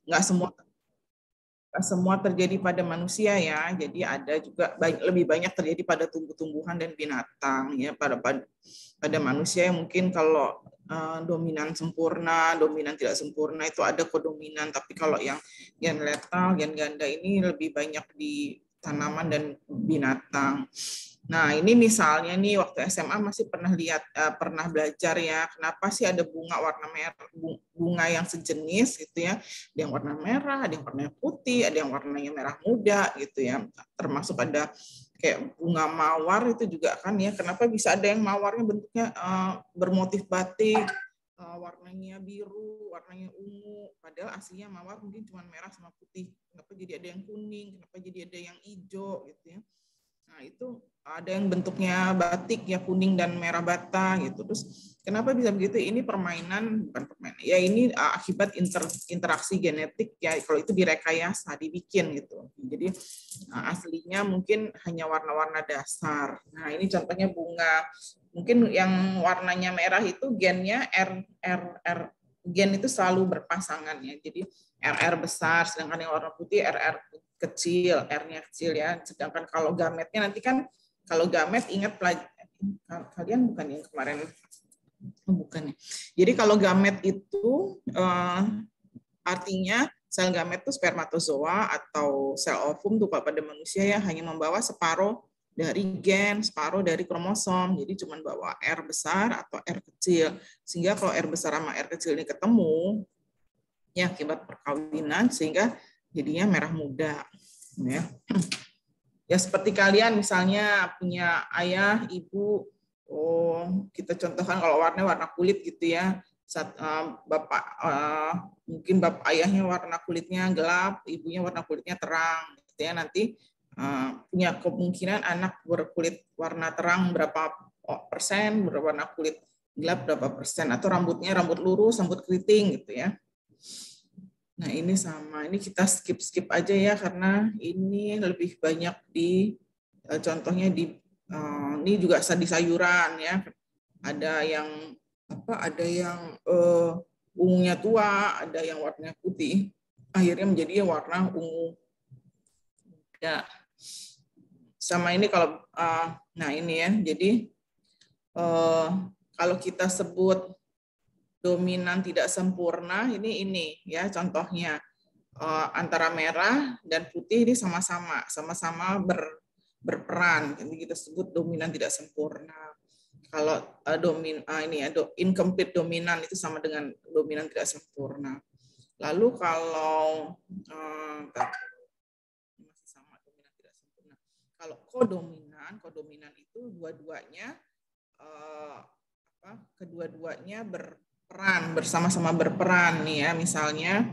nggak semua terjadi pada manusia ya. Jadi ada juga lebih banyak terjadi pada tumbuh-tumbuhan dan binatang ya. Pada manusia yang mungkin kalau dominan sempurna, dominan tidak sempurna itu ada kodominan. Tapi kalau yang gen letal, gen ganda ini lebih banyak di tanaman dan binatang. Nah, ini misalnya nih waktu SMA masih pernah belajar ya, kenapa sih ada bunga warna merah, bunga yang sejenis gitu ya, ada yang warna merah, ada yang warna putih, ada yang warnanya merah muda gitu ya, termasuk ada kayak bunga mawar itu juga kan ya, kenapa bisa ada yang mawarnya bentuknya bermotif batik, warnanya biru, warnanya ungu, padahal aslinya mawar mungkin cuma merah sama putih, kenapa jadi ada yang kuning, kenapa jadi ada yang hijau gitu ya. Nah, itu ada yang bentuknya batik ya, kuning dan merah bata gitu. Terus kenapa bisa begitu? Ini permainan, bukan permainan. Ya ini akibat interaksi genetik ya, kalau itu direkayasa, dibikin gitu. Jadi aslinya mungkin hanya warna-warna dasar. Nah, ini contohnya bunga. Mungkin yang warnanya merah itu gennya gen itu selalu berpasangan ya. Jadi RR besar, sedangkan yang warna putih RR kecil, R-nya kecil ya. Sedangkan kalau gametnya nanti kan, kalau gamet ingat kalian bukan yang kemarin, bukan ya. Jadi kalau gamet itu artinya sel gamet itu spermatozoa atau sel ovum tuh pada manusia ya hanya membawa separuh dari gen, separuh dari kromosom. Jadi cuma bawa R besar atau R kecil. Sehingga kalau R besar sama R kecil ini ketemu, ya akibat perkawinan sehingga jadinya merah muda ya. Ya seperti kalian misalnya punya ayah, ibu, kita contohkan kalau warna kulit gitu ya. Bapak mungkin bapak ayahnya warna kulitnya gelap, ibunya warna kulitnya terang gitu ya. Nanti punya kemungkinan anak berkulit warna terang berapa persen, berwarna kulit gelap berapa persen, atau rambutnya rambut lurus, rambut keriting gitu ya. Nah, ini sama. Ini kita skip aja ya, karena ini lebih banyak di, contohnya di, ini juga di sayuran ya. Ada yang ungunya tua, ada yang warnanya putih. Akhirnya menjadi warna ungu. Ya. Sama ini kalau, nah ini ya. Jadi, kalau kita sebut dominan tidak sempurna, ini ya contohnya antara merah dan putih ini sama-sama berperan, jadi kita sebut dominan tidak sempurna. Kalau incomplete dominan itu sama dengan dominan tidak sempurna. Lalu kalau masih sama dominan tidak sempurna. Kalau kodominan itu dua-duanya kedua-duanya bersama-sama berperan nih ya, misalnya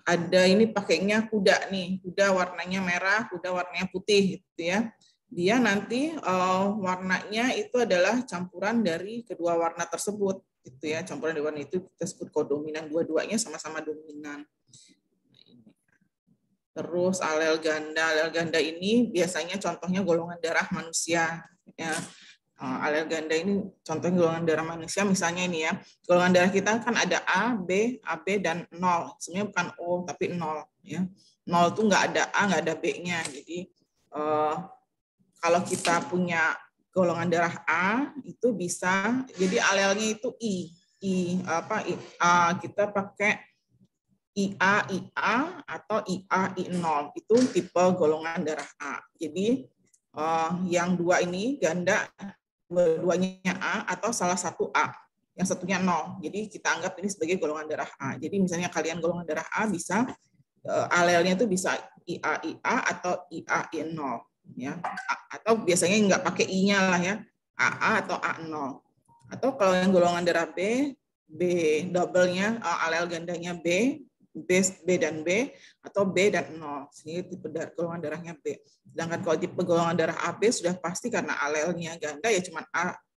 ada ini pakainya kuda nih, kuda warnanya merah, kuda warnanya putih gitu ya. Dia nanti warnanya itu adalah campuran dari kedua warna tersebut gitu ya. Campuran dari warna itu kita sebut kodominan, dua-duanya sama-sama dominan. Terus alel ganda ini biasanya contohnya golongan darah manusia ya. Alel ganda ini contohnya golongan darah manusia, misalnya ini ya, golongan darah kita kan ada A, B, AB, dan 0. Sebenarnya bukan O, tapi 0. Ya. 0 itu nggak ada A, nggak ada B-nya. Jadi kalau kita punya golongan darah A, itu bisa, jadi alelnya itu kita pakai IA, atau IA, I0. Itu tipe golongan darah A. Jadi yang dua ini ganda, dua-duanya A atau salah satu A, yang satunya 0. Jadi kita anggap ini sebagai golongan darah A. Jadi misalnya kalian golongan darah A bisa alelnya itu bisa IA atau IA I0 ya. Atau biasanya nggak pakai I-nya lah ya, AA atau A0. Atau kalau yang golongan darah B double-nya alel gandanya B dan B, atau B dan 0. Sehingga tipe golongan darahnya B. Sedangkan kalau tipe golongan darah AB sudah pasti karena alelnya ganda ya cuma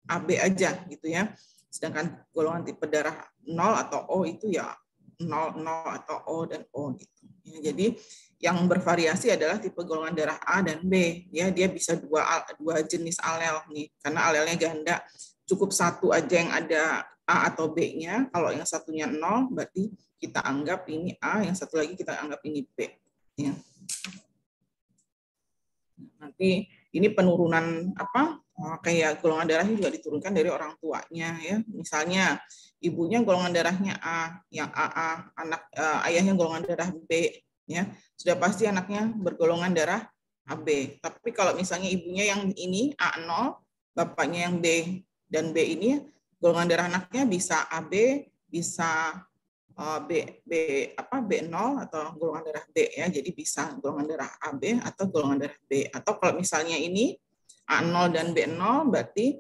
AB aja gitu ya. Sedangkan golongan tipe darah 0 atau O itu ya 0 atau O dan O gitu. Ya, jadi yang bervariasi adalah tipe golongan darah A dan B ya, dia bisa dua jenis alel nih karena alelnya ganda. cukup satu aja yang ada A atau B-nya. Kalau yang satunya 0, berarti kita anggap ini A, yang satu lagi kita anggap ini B. Ya. Nanti ini penurunan apa? Kayak golongan darahnya juga diturunkan dari orang tuanya ya. Misalnya ibunya golongan darahnya A, yang AA, ayahnya golongan darah B, ya. Sudah pasti anaknya bergolongan darah AB. Tapi kalau misalnya ibunya yang ini A0, bapaknya yang B dan B ini, golongan darah anaknya bisa AB, bisa B0 atau golongan darah B ya. Jadi bisa golongan darah AB atau golongan darah B. Atau kalau misalnya ini A0 dan B0 berarti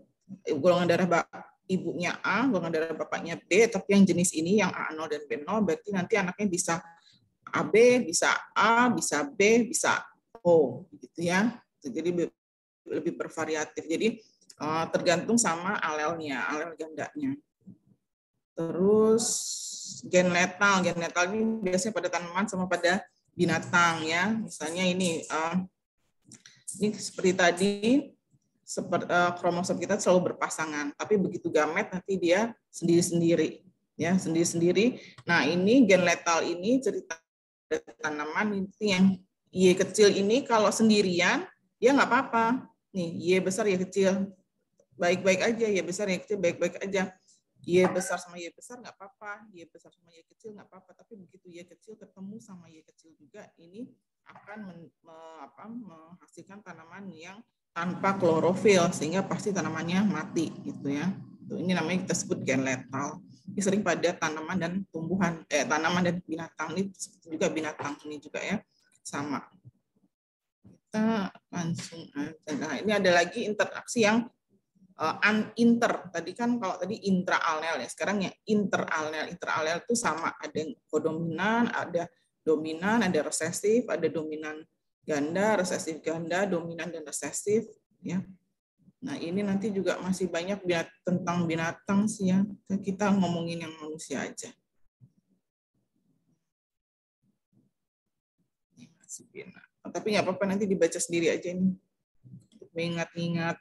golongan darah ibunya A, golongan darah bapaknya B, tapi yang jenis ini yang A0 dan B0 berarti nanti anaknya bisa AB, bisa A, bisa B, bisa O gitu ya. Jadi lebih bervariatif. Jadi tergantung sama alelnya, alel gandanya. Terus gen letal ini biasanya pada tanaman sama pada binatang ya. Misalnya ini seperti tadi, kromosom kita selalu berpasangan, tapi begitu gamet nanti dia sendiri-sendiri ya, sendiri-sendiri. Nah, ini gen letal ini cerita tanaman itu yang Y kecil ini kalau sendirian dia nggak apa-apa. Nih, Y besar Y kecil baik-baik aja, Y besar Y kecil baik-baik aja. Y besar sama Y besar nggak apa-apa, Y besar sama Y kecil nggak apa-apa, tapi begitu Y kecil ketemu sama Y kecil juga, ini akan menghasilkan tanaman yang tanpa klorofil, sehingga pasti tanamannya mati gitu ya. Ini namanya kita sebut gen letal. Ini sering pada tanaman dan tumbuhan, tanaman dan binatang, ini juga binatang ini juga ya, sama. Kita langsung aja. Nah, ini ada lagi interaksi yang tadi kan kalau tadi intraalel ya, sekarang ya interalel. Interalel itu sama, ada kodominan, ada dominan, ada resesif, ada dominan ganda, resesif ganda, dominan dan resesif ya. Nah, ini nanti juga masih banyak tentang binatang sih ya. Kita ngomongin yang manusia aja. Tapi nggak apa-apa, nanti dibaca sendiri aja ini. Mengingat-ingat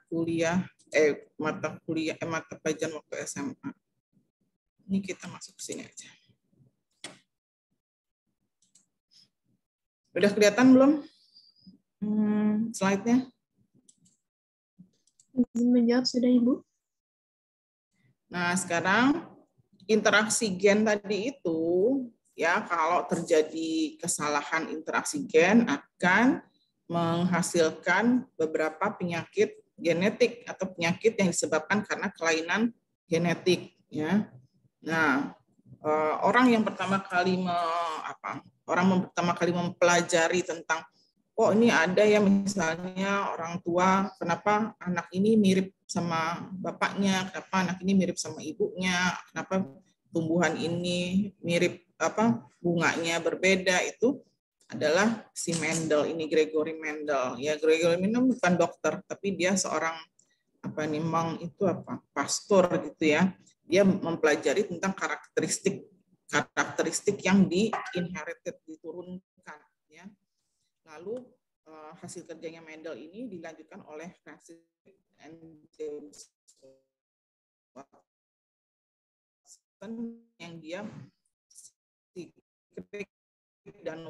kuliah mata pelajaran waktu SMA. Ini kita masuk ke sini aja. Udah kelihatan belum slide-nya? Menjawab sudah, Ibu. Nah, sekarang interaksi gen tadi itu ya, kalau terjadi kesalahan interaksi gen akan menghasilkan beberapa penyakit genetik atau penyakit yang disebabkan karena kelainan genetik ya. Nah, orang yang pertama kali mempelajari tentang ini ada ya, misalnya orang tua, kenapa anak ini mirip sama bapaknya, kenapa anak ini mirip sama ibunya, kenapa tumbuhan ini mirip bunganya berbeda, itu adalah si Mendel ini, Gregory Mendel. Ya, Gregory Mendel bukan dokter, tapi dia seorang pastor gitu ya. Dia mempelajari tentang karakteristik yang di-inherited, diturunkan ya. Lalu hasil kerjanya Mendel ini dilanjutkan oleh Francis and James Watson, yang dia dan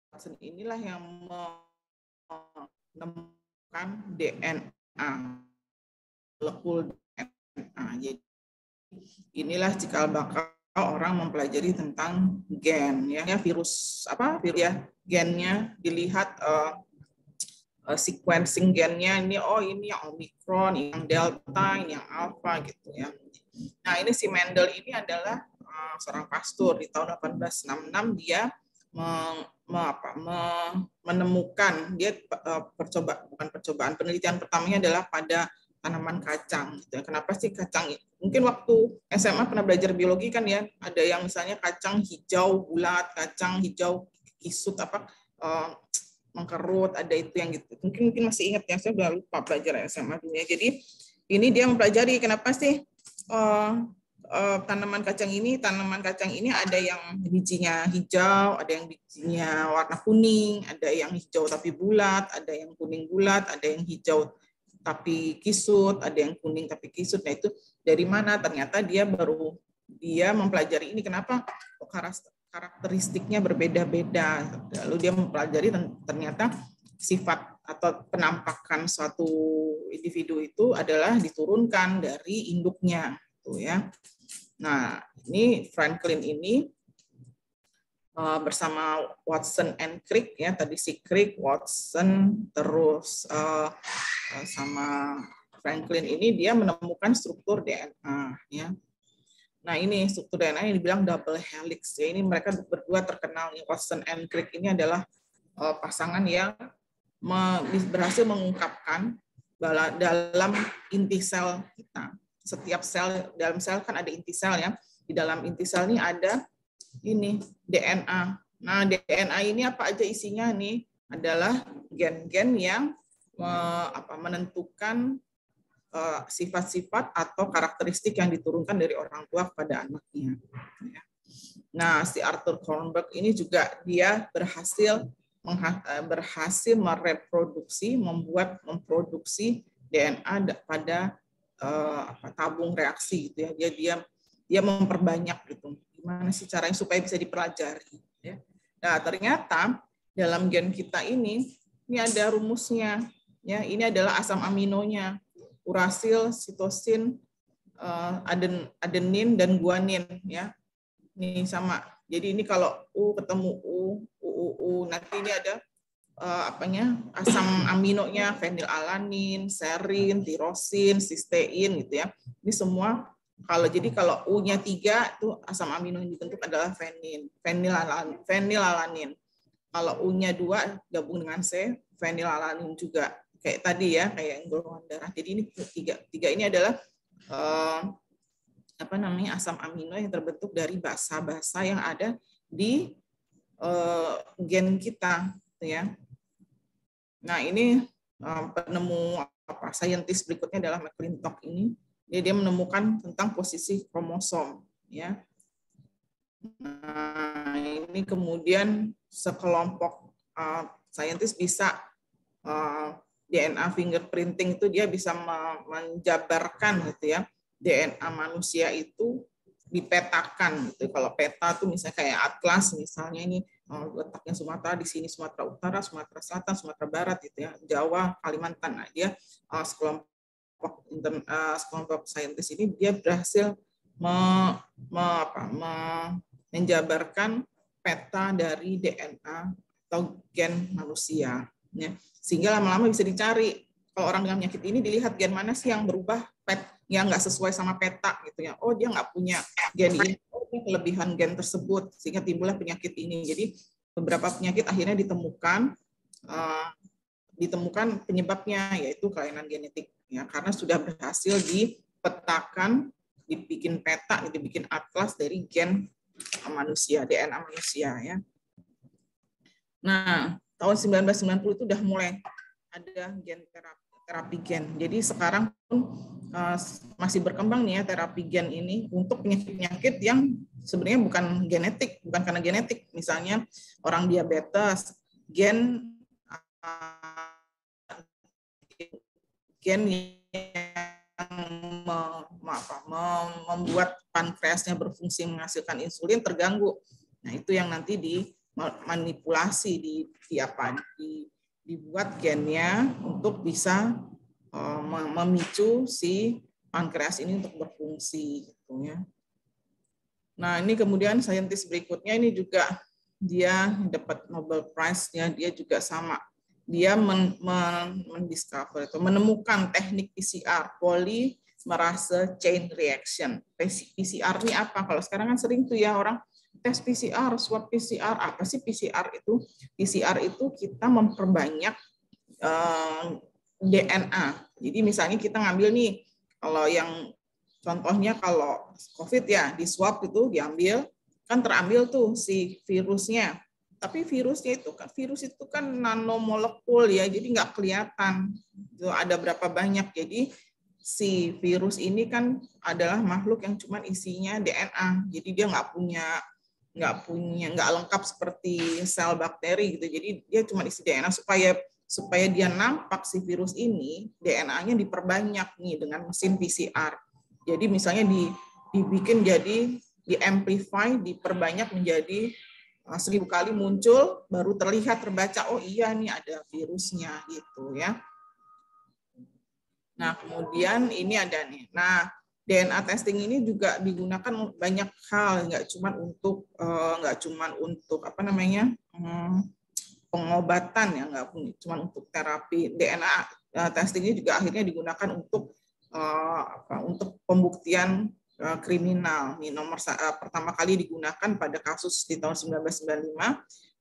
Watson inilah yang menemukan DNA, molekul DNA. Jadi inilah cikal bakal orang mempelajari tentang gen ya, virus ya, gennya dilihat sequencing gennya ini, ini yang Omicron, yang Delta, ini yang Alpha gitu ya. Nah, ini si Mendel ini adalah seorang pastor. Di tahun 1866 dia menemukan, dia penelitian pertamanya adalah pada tanaman kacang. Kenapa sih kacang? Mungkin waktu SMA pernah belajar biologi kan ya, ada yang misalnya kacang hijau bulat, kacang hijau kisut mengkerut, ada itu yang gitu. Mungkin masih ingat ya, saya udah lupa belajar SMA dunia. Jadi ini dia mempelajari kenapa sih tanaman kacang ini ada yang bijinya hijau, ada yang bijinya warna kuning, ada yang hijau tapi bulat, ada yang kuning bulat, ada yang hijau tapi kisut, ada yang kuning tapi kisut. Nah itu dari mana? Ternyata dia mempelajari ini, kenapa karakteristiknya berbeda-beda. Lalu dia mempelajari ternyata sifat atau penampakan suatu individu itu adalah diturunkan dari induknya, tuh ya. Nah, ini Franklin ini bersama Watson and Crick ya, tadi si Crick, Watson, terus sama Franklin ini dia menemukan struktur DNA ya. Nah, ini struktur DNA yang dibilang double helix ya. Ini mereka berdua terkenal, Watson and Crick ini adalah pasangan yang berhasil mengungkapkan dalam inti sel kita. Setiap sel, dalam sel kan ada inti sel ya. Di dalam inti sel ini ada ini DNA. Nah, DNA ini apa aja isinya nih? Adalah gen-gen yang menentukan sifat-sifat atau karakteristik yang diturunkan dari orang tua kepada anaknya. Nah, si Arthur Kornberg ini juga dia berhasil memproduksi DNA pada tabung reaksi gitu ya. Dia memperbanyak gitu. Gimana sih caranya supaya bisa dipelajari ya. Nah, ternyata dalam gen kita ini ada rumusnya ya. Ini adalah asam aminonya. Urasil, sitosin, adenin dan guanin ya. Ini sama. Jadi ini kalau U ketemu U, nanti ini ada asam aminonya, fenilalanin, serin, tirosin, sistein gitu ya. Ini semua kalau U-nya 3 itu asam amino yang dibentuk adalah fenilalanin. Kalau U-nya 2 gabung dengan C, fenilalanin juga. Kayak tadi ya, kayak yang golongan darah. Jadi ini tiga ini adalah asam amino yang terbentuk dari basa-basa yang ada di gen kita ya. Nah, ini penemu saintis berikutnya adalah McClintock ini. Dia menemukan tentang posisi kromosom ya. Nah, ini kemudian sekelompok saintis bisa DNA fingerprinting itu dia bisa menjabarkan gitu ya. DNA manusia itu dipetakan gitu. Kalau peta itu misalnya kayak atlas misalnya ini letaknya Sumatera di sini, Sumatera Utara, Sumatera Selatan, Sumatera Barat gitu ya, Jawa, Kalimantan. Nah, dia sekelompok saintis ini dia berhasil menjabarkan peta dari DNA atau gen manusia ya. Sehingga lama-lama bisa dicari kalau orang dengan penyakit ini dilihat gen mana sih yang berubah yang nggak sesuai sama peta gitu ya. Oh, dia nggak punya gen ini, oh, dia kelebihan gen tersebut sehingga timbullah penyakit ini. Jadi beberapa penyakit akhirnya ditemukan penyebabnya yaitu kelainan genetik ya, karena sudah berhasil dipetakan, dibikin peta, dibikin atlas dari gen manusia, DNA manusia ya. Nah, tahun 1990 itu udah mulai ada gen terapi gen. Jadi sekarang pun masih berkembang nih ya terapi gen ini untuk penyakit-penyakit yang sebenarnya bukan genetik, bukan karena genetik. Misalnya orang diabetes, gen yang membuat pankreasnya berfungsi menghasilkan insulin terganggu. Nah, itu yang nanti dimanipulasi, dibuat gennya untuk bisa memicu si pankreas ini untuk berfungsi gitu ya. Nah, ini kemudian saintis berikutnya ini juga dia dapat Nobel Prize-nya, dia juga sama. Dia mendiscover atau menemukan teknik PCR, polymerase chain reaction. PCR ini apa? Kalau sekarang kan sering tuh ya orang tes PCR, swab PCR. Apa sih PCR itu? PCR itu kita memperbanyak DNA. Jadi misalnya kita ngambil nih, kalau yang contohnya kalau COVID ya, di swab itu diambil, kan terambil tuh si virusnya. Tapi virus itu kan nanomolekul ya, jadi nggak kelihatan. Itu ada berapa banyak. Jadi si virus ini kan adalah makhluk yang cuma isinya DNA, jadi dia nggak lengkap seperti sel bakteri gitu. Jadi dia cuma isi DNA. Supaya dia nampak si virus ini, DNA-nya diperbanyak nih dengan mesin PCR. Jadi misalnya dibikin jadi di-amplify, diperbanyak menjadi 1000 kali muncul, baru terlihat terbaca, oh iya nih ada virusnya gitu ya. Nah kemudian ini ada nih. Nah DNA testing ini juga digunakan banyak hal, nggak cuma untuk apa namanya pengobatan ya, nggak cuma untuk terapi. DNA testing ini juga akhirnya digunakan untuk pembuktian kriminal. Ini pertama kali digunakan pada kasus di tahun 1995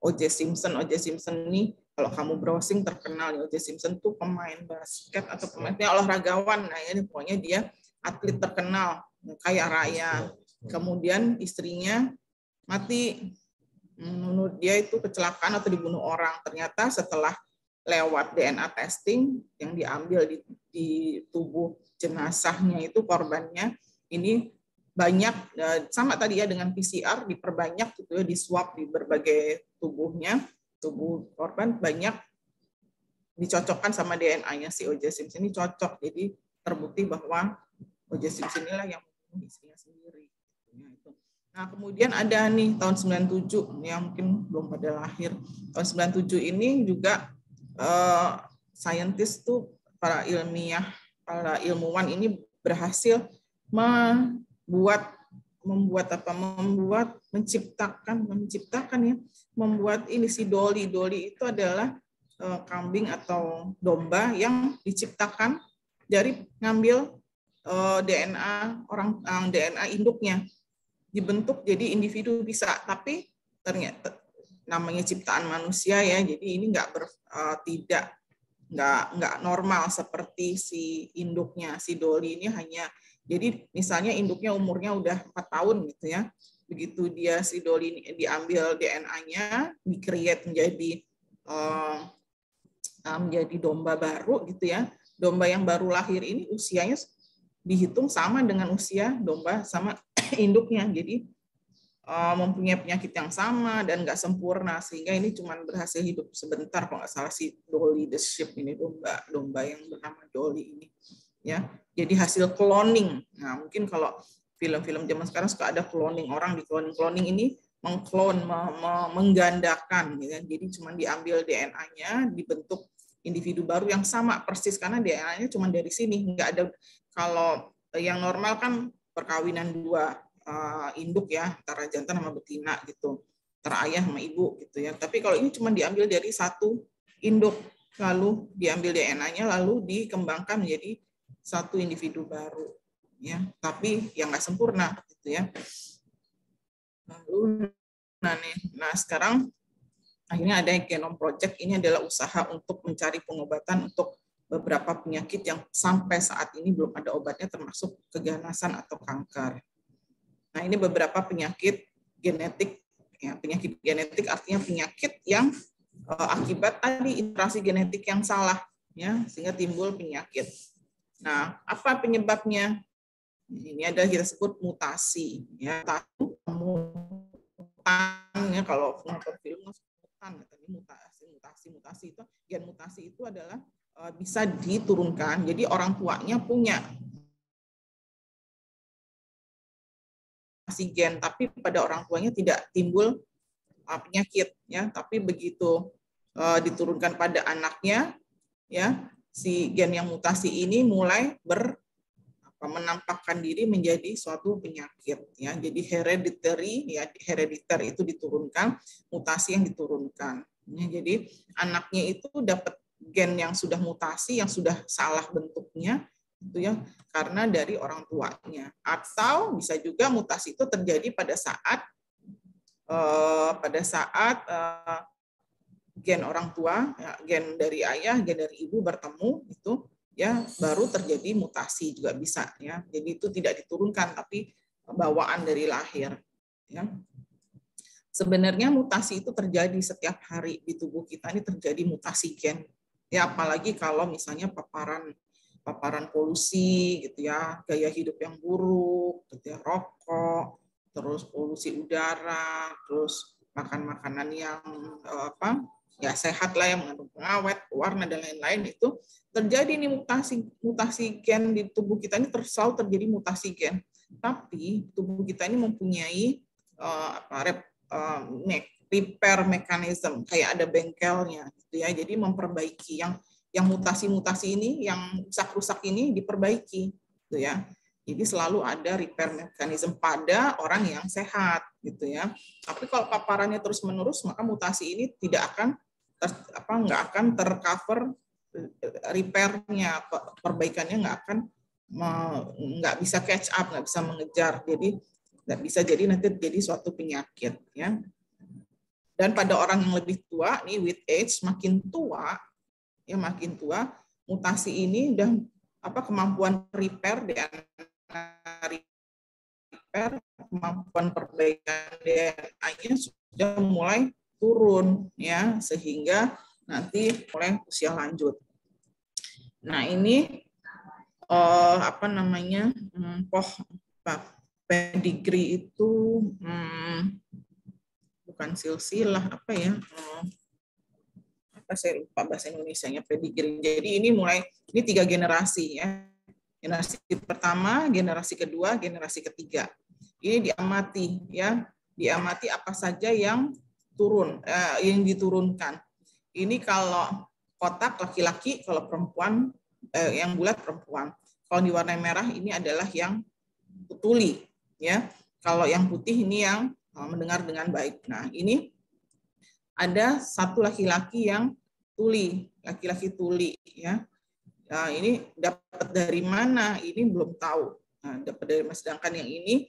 O.J. Simpson. O.J. Simpson ini kalau kamu browsing terkenal, O.J. Simpson tuh pemain basket atau pemainnya olahragawan. Nah ini pokoknya dia atlet terkenal, kaya raya. Kemudian istrinya mati. Menurut dia itu kecelakaan atau dibunuh orang. Ternyata setelah lewat DNA testing yang diambil di tubuh jenazahnya itu korbannya ini banyak sama tadi ya dengan PCR diperbanyak gitu ya, di swab di berbagai tubuh korban banyak dicocokkan sama DNA-nya si O.J. Simpson ini cocok. Jadi terbukti bahwa O.J. Simpson inilah yang membunuh istrinya sendiri. Nah, kemudian ada nih tahun 97 yang mungkin belum pada lahir. Tahun 97 ini juga saintis tuh para ilmuwan ini berhasil membuat ini si Dolly. Dolly itu adalah kambing atau domba yang diciptakan dari ngambil DNA DNA induknya, dibentuk jadi individu bisa, tapi ternyata namanya ciptaan manusia ya, jadi ini nggak normal seperti si induknya. Si Dolly ini hanya, jadi misalnya induknya umurnya udah 4 tahun gitu ya, begitu dia si Dolly ini diambil DNA-nya, di-create menjadi domba baru gitu ya. Domba yang baru lahir ini usianya dihitung sama dengan usia domba sama induknya. Jadi mempunyai penyakit yang sama dan nggak sempurna, sehingga ini cuma berhasil hidup sebentar kalau nggak salah si Dolly the sheep ini, domba yang bernama Dolly ini ya. Jadi hasil cloning. Nah mungkin kalau film-film zaman sekarang suka ada cloning, orang di cloning ini mengklon, menggandakan ya. Jadi cuma diambil DNA-nya, dibentuk individu baru yang sama persis karena DNA-nya cuma dari sini, nggak ada. Kalau yang normal kan perkawinan dua induk ya, antara jantan sama betina gitu, antara ayah sama ibu gitu ya. Tapi kalau ini cuma diambil dari satu induk, lalu diambil DNA-nya, lalu dikembangkan menjadi satu individu baru ya, tapi yang nggak sempurna gitu ya. Lalu nah sekarang akhirnya ada Genome Project. Ini adalah usaha untuk mencari pengobatan untuk beberapa penyakit yang sampai saat ini belum ada obatnya, termasuk keganasan atau kanker. Nah, ini beberapa penyakit genetik. Ya, penyakit genetik artinya penyakit yang akibat tadi interaksi genetik yang salah, ya, sehingga timbul penyakit. Nah, apa penyebabnya? Ini adalah kita sebut mutasi. Ya, ya kalau nonton film mutasi itu, gen mutasi itu adalah bisa diturunkan. Jadi orang tuanya punya gen, tapi pada orang tuanya tidak timbul penyakit ya, tapi begitu diturunkan pada anaknya ya, si gen yang mutasi ini mulai menampakkan diri menjadi suatu penyakit ya. Jadi hereditary ya, herediter itu diturunkan, mutasi yang diturunkan ya. Jadi anaknya itu dapat gen yang sudah mutasi, yang sudah salah bentuknya itu ya, karena dari orang tuanya. Atau bisa juga mutasi itu terjadi pada saat gen orang tua ya, gen dari ayah, gen dari ibu bertemu itu ya, baru terjadi mutasi juga bisa ya. Jadi itu tidak diturunkan tapi bawaan dari lahir ya. Sebenarnya mutasi itu terjadi setiap hari di tubuh kita, ini terjadi mutasi gen ya, apalagi kalau misalnya paparan paparan polusi gitu ya, gaya hidup yang buruk, gitu ya, rokok, terus polusi udara, terus makan makanan yang ya sehat lah, yang mengandung pengawet, warna dan lain-lain, itu terjadi nih mutasi gen di tubuh kita ini selalu terjadi mutasi gen. Tapi tubuh kita ini mempunyai repair mechanism, kayak ada bengkelnya gitu ya. Jadi memperbaiki yang mutasi-mutasi ini, yang rusak-rusak ini diperbaiki gitu ya. Jadi selalu ada repair mechanism pada orang yang sehat gitu ya. Tapi kalau paparannya terus-menerus, maka mutasi ini tidak akan nggak akan tercover repairnya, perbaikannya nggak bisa catch up, nggak bisa mengejar. Jadi nggak bisa, jadi nanti jadi suatu penyakit ya. Dan pada orang yang lebih tua nih, with age, makin tua, mutasi ini udah kemampuan repair kemampuan perbaikan DNA-nya sudah mulai turun ya, sehingga nanti mulai usia lanjut. Nah, ini pedigree itu bukan silsilah, saya lupa bahasa Indonesianya, pedigree. Jadi ini 3 generasi ya. Generasi pertama, generasi kedua, generasi ketiga. Ini diamati ya, diamati apa saja yang yang diturunkan. Ini kalau kotak laki-laki, kalau perempuan yang bulat perempuan. Kalau di warna merah ini adalah yang tuli ya. Kalau yang putih ini yang mendengar dengan baik. Nah, ini ada satu laki-laki yang tuli, laki-laki tuli ya. Nah, ini dapat dari mana? Ini belum tahu. Nah, dapat dari mana? Sedangkan yang ini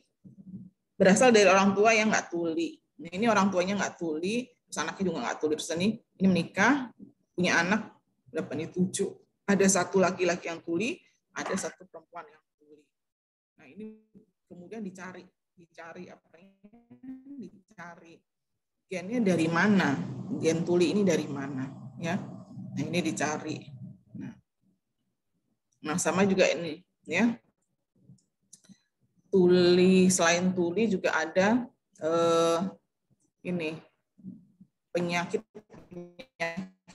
berasal dari orang tua yang nggak tuli. Nah, ini orang tuanya nggak tuli, terus anaknya juga nggak tuli. Terus ini menikah, punya anak, dapat 7. Ada satu laki-laki yang tuli, ada satu perempuan yang tuli. Nah, ini kemudian dicari gennya dari mana, gen tuli ini dari mana ya. Nah, ini dicari. Nah, sama juga ini ya. Tuli, selain tuli juga ada ini penyakit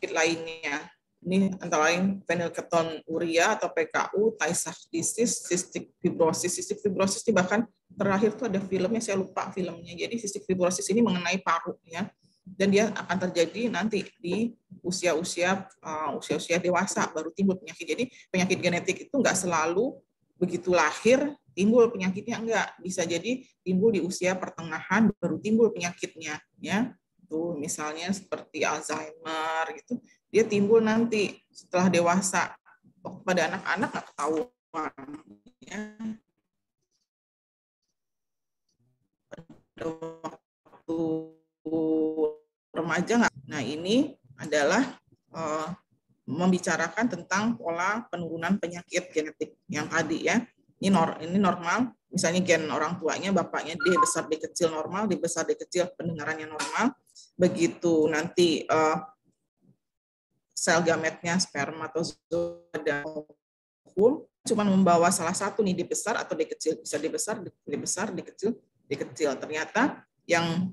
lainnya. Ini antara lain phenylketonuria atau PKU, Tay Sachs disease, cystic fibrosis. Cystic fibrosis ini bahkan terakhir tuh ada filmnya, saya lupa filmnya. Jadi cystic fibrosis ini mengenai paru ya. Dan dia akan terjadi nanti di usia-usia dewasa baru timbul penyakit. Jadi penyakit genetik itu enggak selalu begitu lahir timbul penyakitnya, enggak. Bisa jadi timbul di usia pertengahan baru timbul penyakitnya ya. Tuh misalnya seperti Alzheimer gitu. Dia timbul nanti setelah dewasa. Pada anak-anak nggak ketahuan. Ya. Waktu remaja nggak. Nah, ini adalah membicarakan tentang pola penurunan penyakit genetik yang tadi ya. Ini normal. Misalnya gen orang tuanya, bapaknya D besar D kecil normal, D besar D kecil pendengarannya normal. Begitu nanti sel gametnya spermatozoa dan ovum cuma membawa salah satu nih, D besar atau D kecil, bisa D besar, D kecil, D kecil. Ternyata yang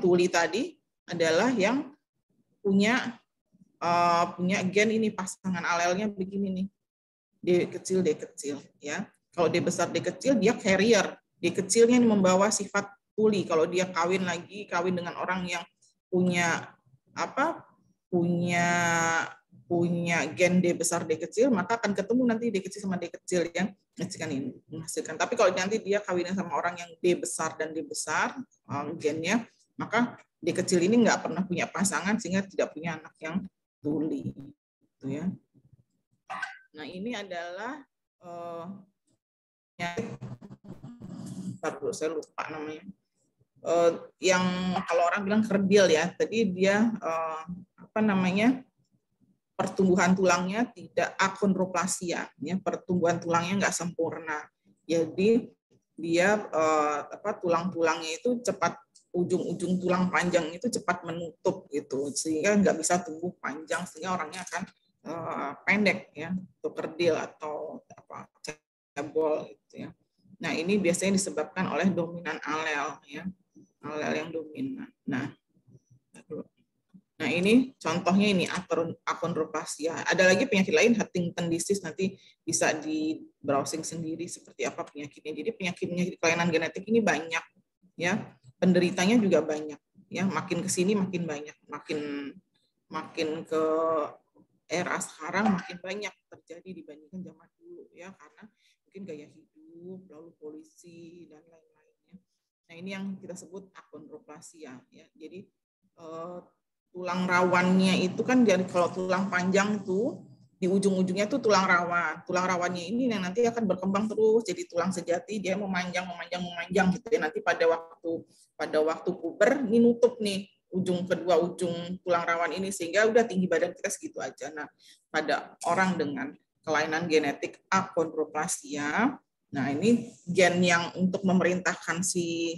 tuli tadi adalah yang punya gen ini, pasangan alelnya begini nih, D kecil ya. Kalau D besar D kecil dia carrier, D kecilnya ini membawa sifat tuli. Kalau dia kawin dengan orang yang punya gen D besar D kecil, maka akan ketemu nanti D kecil sama D kecil yang menghasilkan. Tapi kalau nanti dia kawinnya sama orang yang D besar dan D besar gennya, maka D kecil ini nggak pernah punya pasangan sehingga tidak punya anak yang tuli. Gitu ya. Nah, ini adalah saya lupa namanya. Yang kalau orang bilang kerdil ya, tadi dia pertumbuhan tulangnya tidak achondroplasia, ya, pertumbuhan tulangnya nggak sempurna. Jadi dia tulang-tulangnya itu cepat, ujung-ujung tulang panjang itu cepat menutup gitu, sehingga nggak bisa tumbuh panjang, sehingga orangnya akan pendek ya, atau kerdil atau apa cebol gitu ya. Nah, ini biasanya disebabkan oleh dominan alel ya, alel yang dominan. Nah, ini contohnya ini achondroplasia. Ada lagi penyakit lain, Huntington disease, nanti bisa di browsing sendiri seperti apa penyakitnya. Jadi penyakit kelainan genetik ini banyak ya, penderitanya juga banyak ya, makin ke sini makin banyak, makin ke era sekarang makin banyak terjadi dibandingkan zaman dulu ya, karena mungkin gaya hidup, lalu polusi dan lain-lainnya. Nah, ini yang kita sebut achondroplasia ya. Jadi tulang rawannya itu kan, jadi kalau tulang panjang tuh di ujung-ujungnya tuh tulang rawan. Tulang rawannya ini yang nanti akan berkembang terus jadi tulang sejati, dia memanjang gitu ya. Nanti pada waktu puber ini nutup nih kedua ujung tulang rawan ini, sehingga udah tinggi badan kita segitu aja. Nah, pada orang dengan kelainan genetik achondroplasia, nah ini gen yang untuk memerintahkan si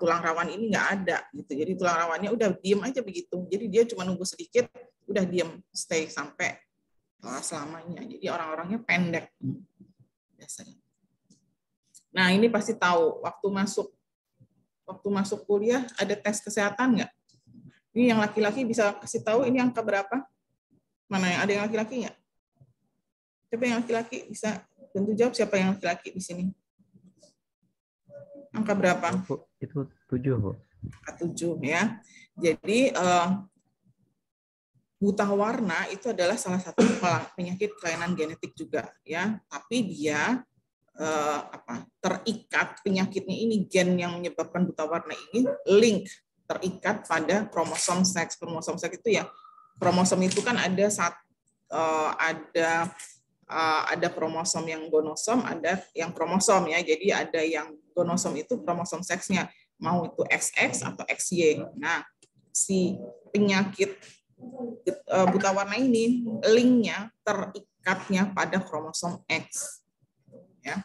tulang rawan ini nggak ada gitu. Jadi tulang rawannya udah diem aja begitu. Jadi dia cuma nunggu sedikit, udah diem, stay sampai selamanya. Jadi orang-orangnya pendek biasanya. Nah, ini pasti tahu waktu masuk kuliah ada tes kesehatan nggak? Ini yang laki-laki bisa kasih tahu ini angka berapa? Mana yang ada yang laki-laki nggak? Siapa yang laki-laki bisa tentu jawab, siapa yang laki-laki di sini? Angka berapa? Itu 7, Bu. 7 ya. Jadi buta warna itu adalah salah satu penyakit kelainan genetik juga ya. Tapi dia terikat penyakitnya ini, gen yang menyebabkan buta warna ini terikat pada kromosom seks. Kromosom seks itu ya, kromosom itu kan ada ada kromosom yang gonosom, ada yang kromosom ya. Jadi ada yang gonosom itu kromosom seksnya, mau itu XX atau XY. Nah, si penyakit buta warna ini linknya terikatnya pada kromosom X. Ya.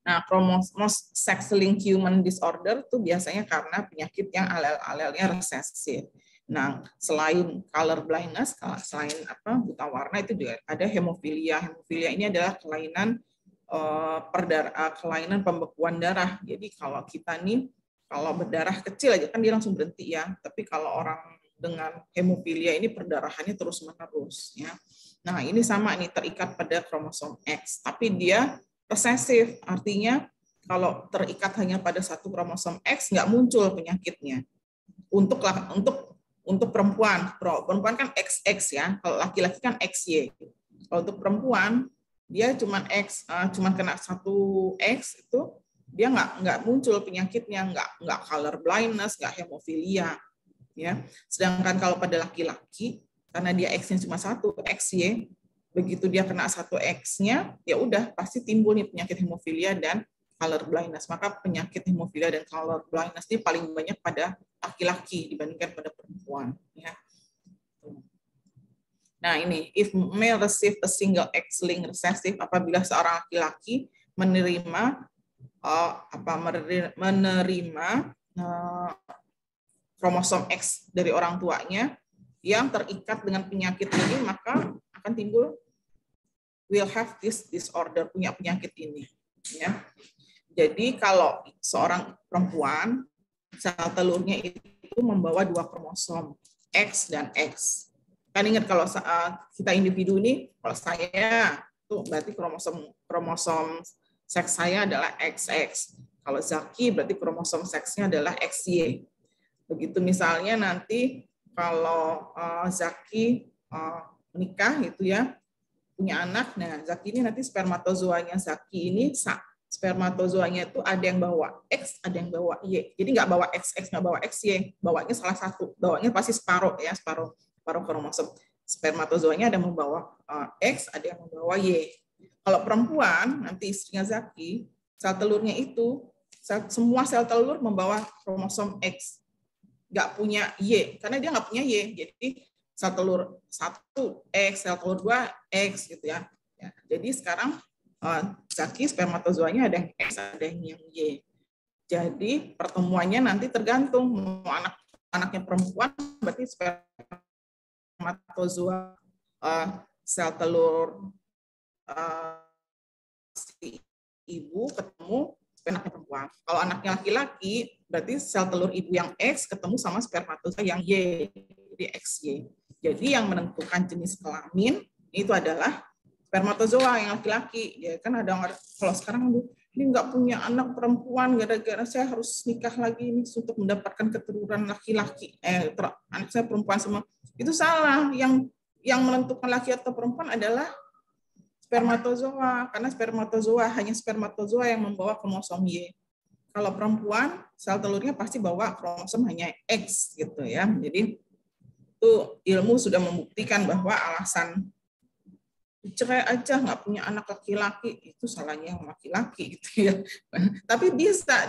Nah, kromosom sex linked human disorder itu biasanya karena penyakit yang alel-alelnya resesif. Nah, selain color blindness, selain buta warna, itu juga ada hemofilia. Hemofilia ini adalah kelainan kelainan pembekuan darah. Jadi kalau kita nih, kalau berdarah kecil aja kan dia langsung berhenti ya. Tapi kalau orang dengan hemofilia ini perdarahannya terus-menerus ya. Nah, ini sama nih, terikat pada kromosom X, tapi dia resesif, artinya kalau terikat hanya pada satu kromosom X nggak muncul penyakitnya. Untuk perempuan kan XX ya, kalau laki-laki kan XY. Kalau untuk perempuan dia cuman kena satu X, itu dia nggak muncul penyakitnya, nggak color blindness, nggak hemofilia ya. Sedangkan kalau pada laki-laki, karena dia X-nya cuma satu, XY, begitu dia kena satu X-nya, ya udah pasti timbul nih penyakit hemofilia dan color blindness. Maka penyakit hemofilia dan color blindness ini paling banyak pada laki-laki dibandingkan pada perempuan. Ya. Nah, ini if male receive a single X-linked recessive, apabila seorang laki-laki menerima kromosom X dari orang tuanya yang terikat dengan penyakit ini, maka akan timbul will have this disorder, punya penyakit ini. Ya. Jadi kalau seorang perempuan, sel telurnya itu membawa 2 kromosom, X dan X. Kan ingat kalau kita individu ini, kalau saya itu berarti kromosom seks saya adalah XX. Kalau Zaki berarti kromosom seksnya adalah XY. Begitu misalnya nanti kalau Zaki menikah gitu ya, punya anak, nah Zaki ini nanti spermatozoanya Zaki ini spermatozoanya itu ada yang bawa X, ada yang bawa Y. Jadi nggak bawa XX, nggak bawa XY, bawanya salah satu, bawanya pasti separuh kromosom. Spermatozoanya ada yang membawa X, ada yang membawa Y. Kalau perempuan, nanti istrinya Zaki, sel telurnya itu, semua sel telur membawa kromosom X. Nggak punya Y, karena dia nggak punya Y. Jadi sel telur 1 X, sel telur 2 X gitu ya. Jadi sekarang Zaki spermatozoanya ada yang X, ada yang Y. Jadi pertemuannya nanti tergantung mau anaknya perempuan berarti spermatozoa sel telur si ibu ketemu anaknya perempuan. Kalau anaknya laki-laki, berarti sel telur ibu yang X ketemu sama spermatozoa yang Y, jadi XY. Jadi yang menentukan jenis kelamin itu adalah spermatozoa yang laki-laki. Ya kan ada orang kalau sekarang ini nggak punya anak perempuan gara-gara saya harus nikah lagi ini untuk mendapatkan keturunan laki-laki. Anak saya perempuan semua. Itu salah. Yang menentukan laki atau perempuan adalah spermatozoa, karena hanya spermatozoa yang membawa kromosom Y. Kalau perempuan, sel telurnya pasti bawa kromosom hanya X gitu ya. Jadi itu ilmu sudah membuktikan bahwa alasan cerai aja nggak punya anak laki-laki itu salahnya yang laki-laki gitu ya. Tapi bisa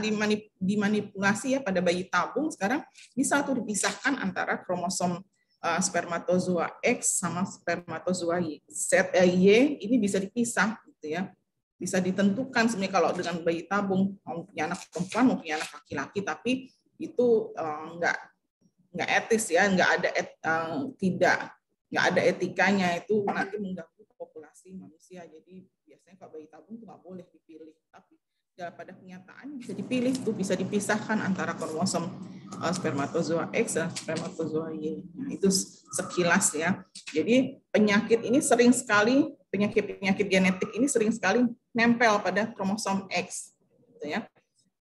dimanipulasi ya pada bayi tabung sekarang bisa tuh dipisahkan antara kromosom spermatozoa X sama spermatozoa Y ini bisa dipisah gitu ya. Bisa ditentukan sebenarnya kalau dengan bayi tabung mau punya anak perempuan mau punya anak laki-laki, tapi itu nggak etis ya, nggak ada etikanya, itu nanti mengganggu populasi manusia. Jadi biasanya kalau bayi tabung itu nggak boleh dipilih, tapi pada kenyataan bisa dipilih tuh, bisa dipisahkan antara kromosom spermatozoa X dan spermatozoa Y. Nah, itu sekilas ya. Jadi penyakit genetik ini sering sekali nempel pada kromosom X, gitu ya.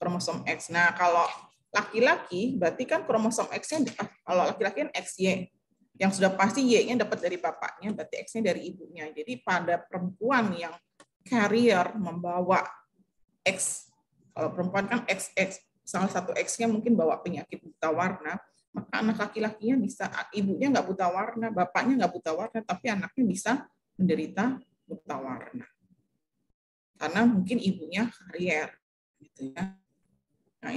Kromosom X. Nah, kalau laki-laki berarti kan kromosom X-nya, kalau laki-laki kan XY. Yang sudah pasti Y-nya dapat dari bapaknya, berarti X-nya dari ibunya. Jadi pada perempuan yang carrier membawa X, kalau perempuan kan XX, salah satu X-nya mungkin bawa penyakit buta warna, maka anak laki-lakinya bisa, ibunya nggak buta warna, bapaknya nggak buta warna, tapi anaknya bisa menderita buta warna. Karena mungkin ibunya carrier. Gitu ya. Nah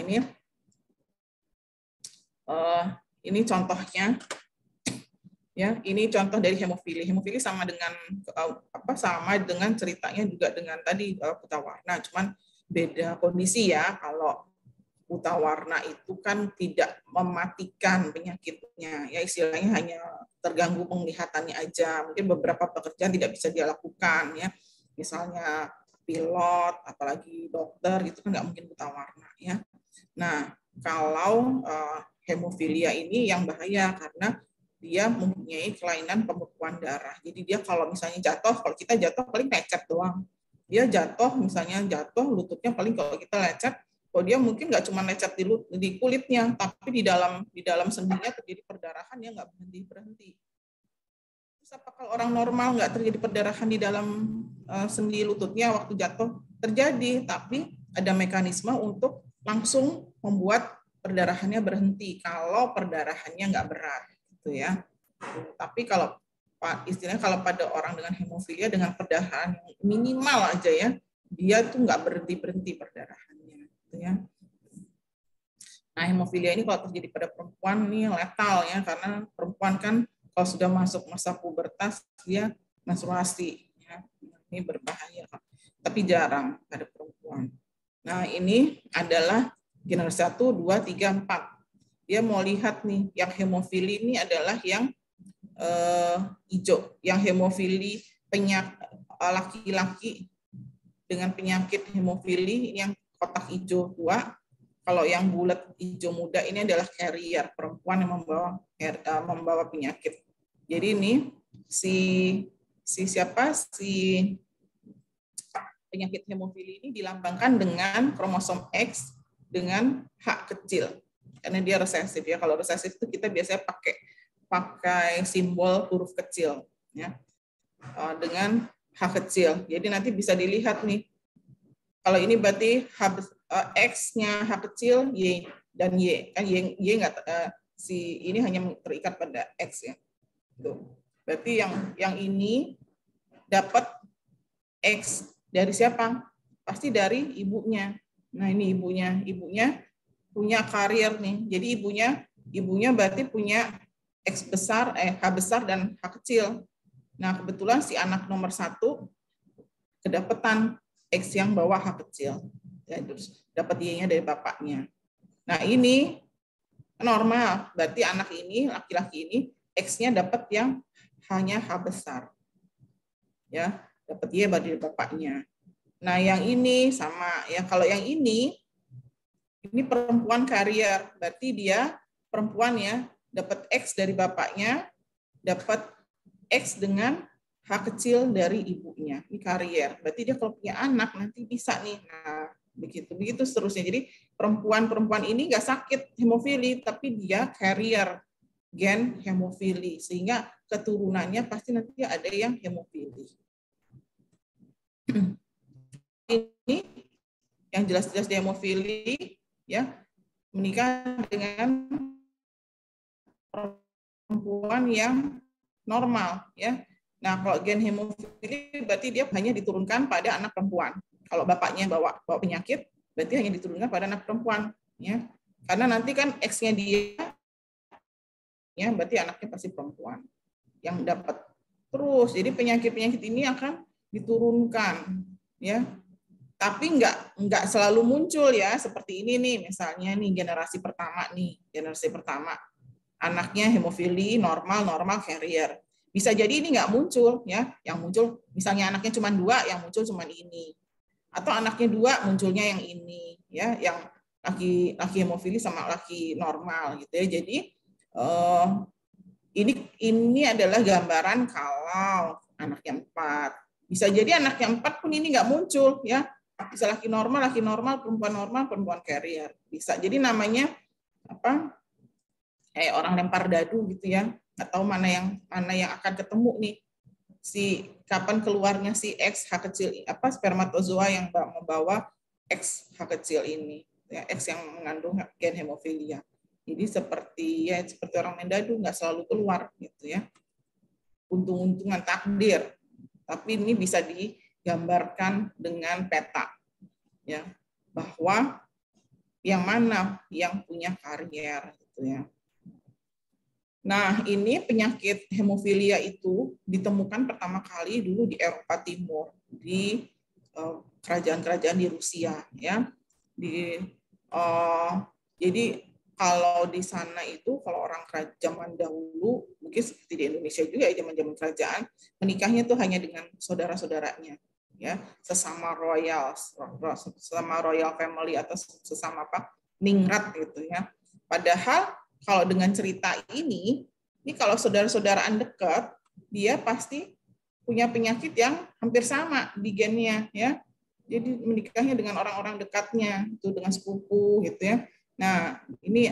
ini contohnya. Ya, ini contoh dari hemofili. Hemofili sama dengan ceritanya juga dengan tadi buta warna, cuman beda kondisi ya. Kalau buta warna itu kan tidak mematikan penyakitnya, ya istilahnya hanya terganggu penglihatannya aja. Mungkin beberapa pekerjaan tidak bisa dia lakukan ya. Misalnya pilot, apalagi dokter itu kan nggak mungkin buta warna ya. Nah, kalau hemofilia ini yang bahaya karena dia mempunyai kelainan pembekuan darah. Jadi dia kalau misalnya jatuh, kalau kita jatuh paling lecet doang. Dia jatuh, misalnya jatuh lututnya paling kalau kita lecet, kalau dia mungkin nggak cuma lecet di kulitnya, tapi di dalam sendinya terjadi perdarahan yang nggak berhenti. Terus apakah orang normal nggak terjadi perdarahan di dalam sendi lututnya waktu jatuh? Terjadi, tapi ada mekanisme untuk langsung membuat perdarahannya berhenti kalau perdarahannya nggak berat. Gitu ya. Tapi kalau istilahnya kalau pada orang dengan hemofilia dengan perdarahan minimal aja ya, dia tuh nggak berhenti perdarahannya. Gitu ya. Nah, hemofilia ini kalau terjadi pada perempuan ini letal ya, karena perempuan kan kalau sudah masuk masa pubertas dia menstruasi. Ya. Ini berbahaya, tapi jarang pada perempuan. Nah, ini adalah generasi 1, 2, 3, 4. Dia mau lihat nih, yang hemofili ini adalah yang hijau, yang hemofili laki-laki dengan penyakit hemofili yang kotak hijau tua. Kalau yang bulat hijau muda ini adalah carrier, perempuan yang membawa penyakit. Jadi ini si penyakit hemofili ini dilambangkan dengan kromosom X dengan H kecil. Karena dia resesif ya. Kalau resesif itu kita biasanya pakai simbol huruf kecil ya. Dengan H kecil. Jadi nanti bisa dilihat nih. Kalau ini berarti X-nya H kecil, Y dan Y. Kan Y enggak ini hanya terikat pada X ya. Tuh. Berarti yang ini dapat X dari siapa? Pasti dari ibunya. Nah, ini ibunya punya karier nih. Jadi ibunya berarti punya X besar, H besar dan H kecil. Nah, kebetulan si anak nomor 1 kedapatan X yang bawa H kecil. Ya, terus dapat Y-nya dari bapaknya. Nah, ini normal. Berarti anak ini, laki-laki ini, X-nya dapat yang hanya H besar. Ya, dapat Y dari bapaknya. Nah, yang ini sama ya, kalau yang ini perempuan karier, berarti dia perempuan ya, dapat X dari bapaknya, dapat X dengan H kecil dari ibunya. Ini karier. Berarti dia kalau punya anak nanti bisa nih. Nah, begitu seterusnya. Jadi perempuan ini nggak sakit hemofili, tapi dia carrier gen hemofili, sehingga keturunannya pasti nanti ada yang hemofili. Ini yang jelas-jelas dia hemofili, ya, menikah dengan perempuan yang normal, ya. Nah, kalau gen hemofili berarti dia hanya diturunkan pada anak perempuan. Kalau bapaknya bawa penyakit, berarti hanya diturunkan pada anak perempuan, ya. Karena nanti kan X-nya dia, ya, berarti anaknya pasti perempuan yang dapat. Terus, jadi penyakit-penyakit ini akan diturunkan, ya. Tapi nggak selalu muncul ya, seperti ini nih, misalnya nih generasi pertama anaknya hemofili normal carrier. Bisa jadi ini nggak muncul ya, yang muncul misalnya anaknya cuma 2, yang muncul cuma ini. Atau anaknya 2 munculnya yang ini ya, yang laki hemofili sama laki normal gitu ya. Jadi ini adalah gambaran kalau anaknya 4. Bisa jadi anaknya 4 pun ini nggak muncul ya. Bisa laki normal, perempuan carrier. Bisa. Jadi namanya apa? Kayak orang lempar dadu gitu ya. Atau mana yang akan ketemu nih, kapan keluarnya si X H kecil spermatozoa yang membawa X H kecil ini, ya, X yang mengandung gen hemofilia. Jadi seperti orang main dadu, nggak selalu keluar gitu ya. Untung-untungan takdir. Tapi ini bisa digambarkan dengan peta, ya, bahwa yang mana yang punya karier gitu ya. Nah, ini penyakit hemofilia itu ditemukan pertama kali dulu di Eropa Timur, di kerajaan-kerajaan di Rusia, ya. Jadi kalau di sana itu, kalau orang zaman dahulu, mungkin seperti di Indonesia juga ya, zaman-zaman kerajaan, menikahnya itu hanya dengan saudara-saudaranya, ya, sesama royal family atau sesama ningrat gitu ya. Padahal kalau dengan cerita ini kalau saudara-saudaraan dekat, dia pasti punya penyakit yang hampir sama di gennya ya. Jadi menikahnya dengan orang-orang dekatnya, itu dengan sepupu gitu ya. Nah, ini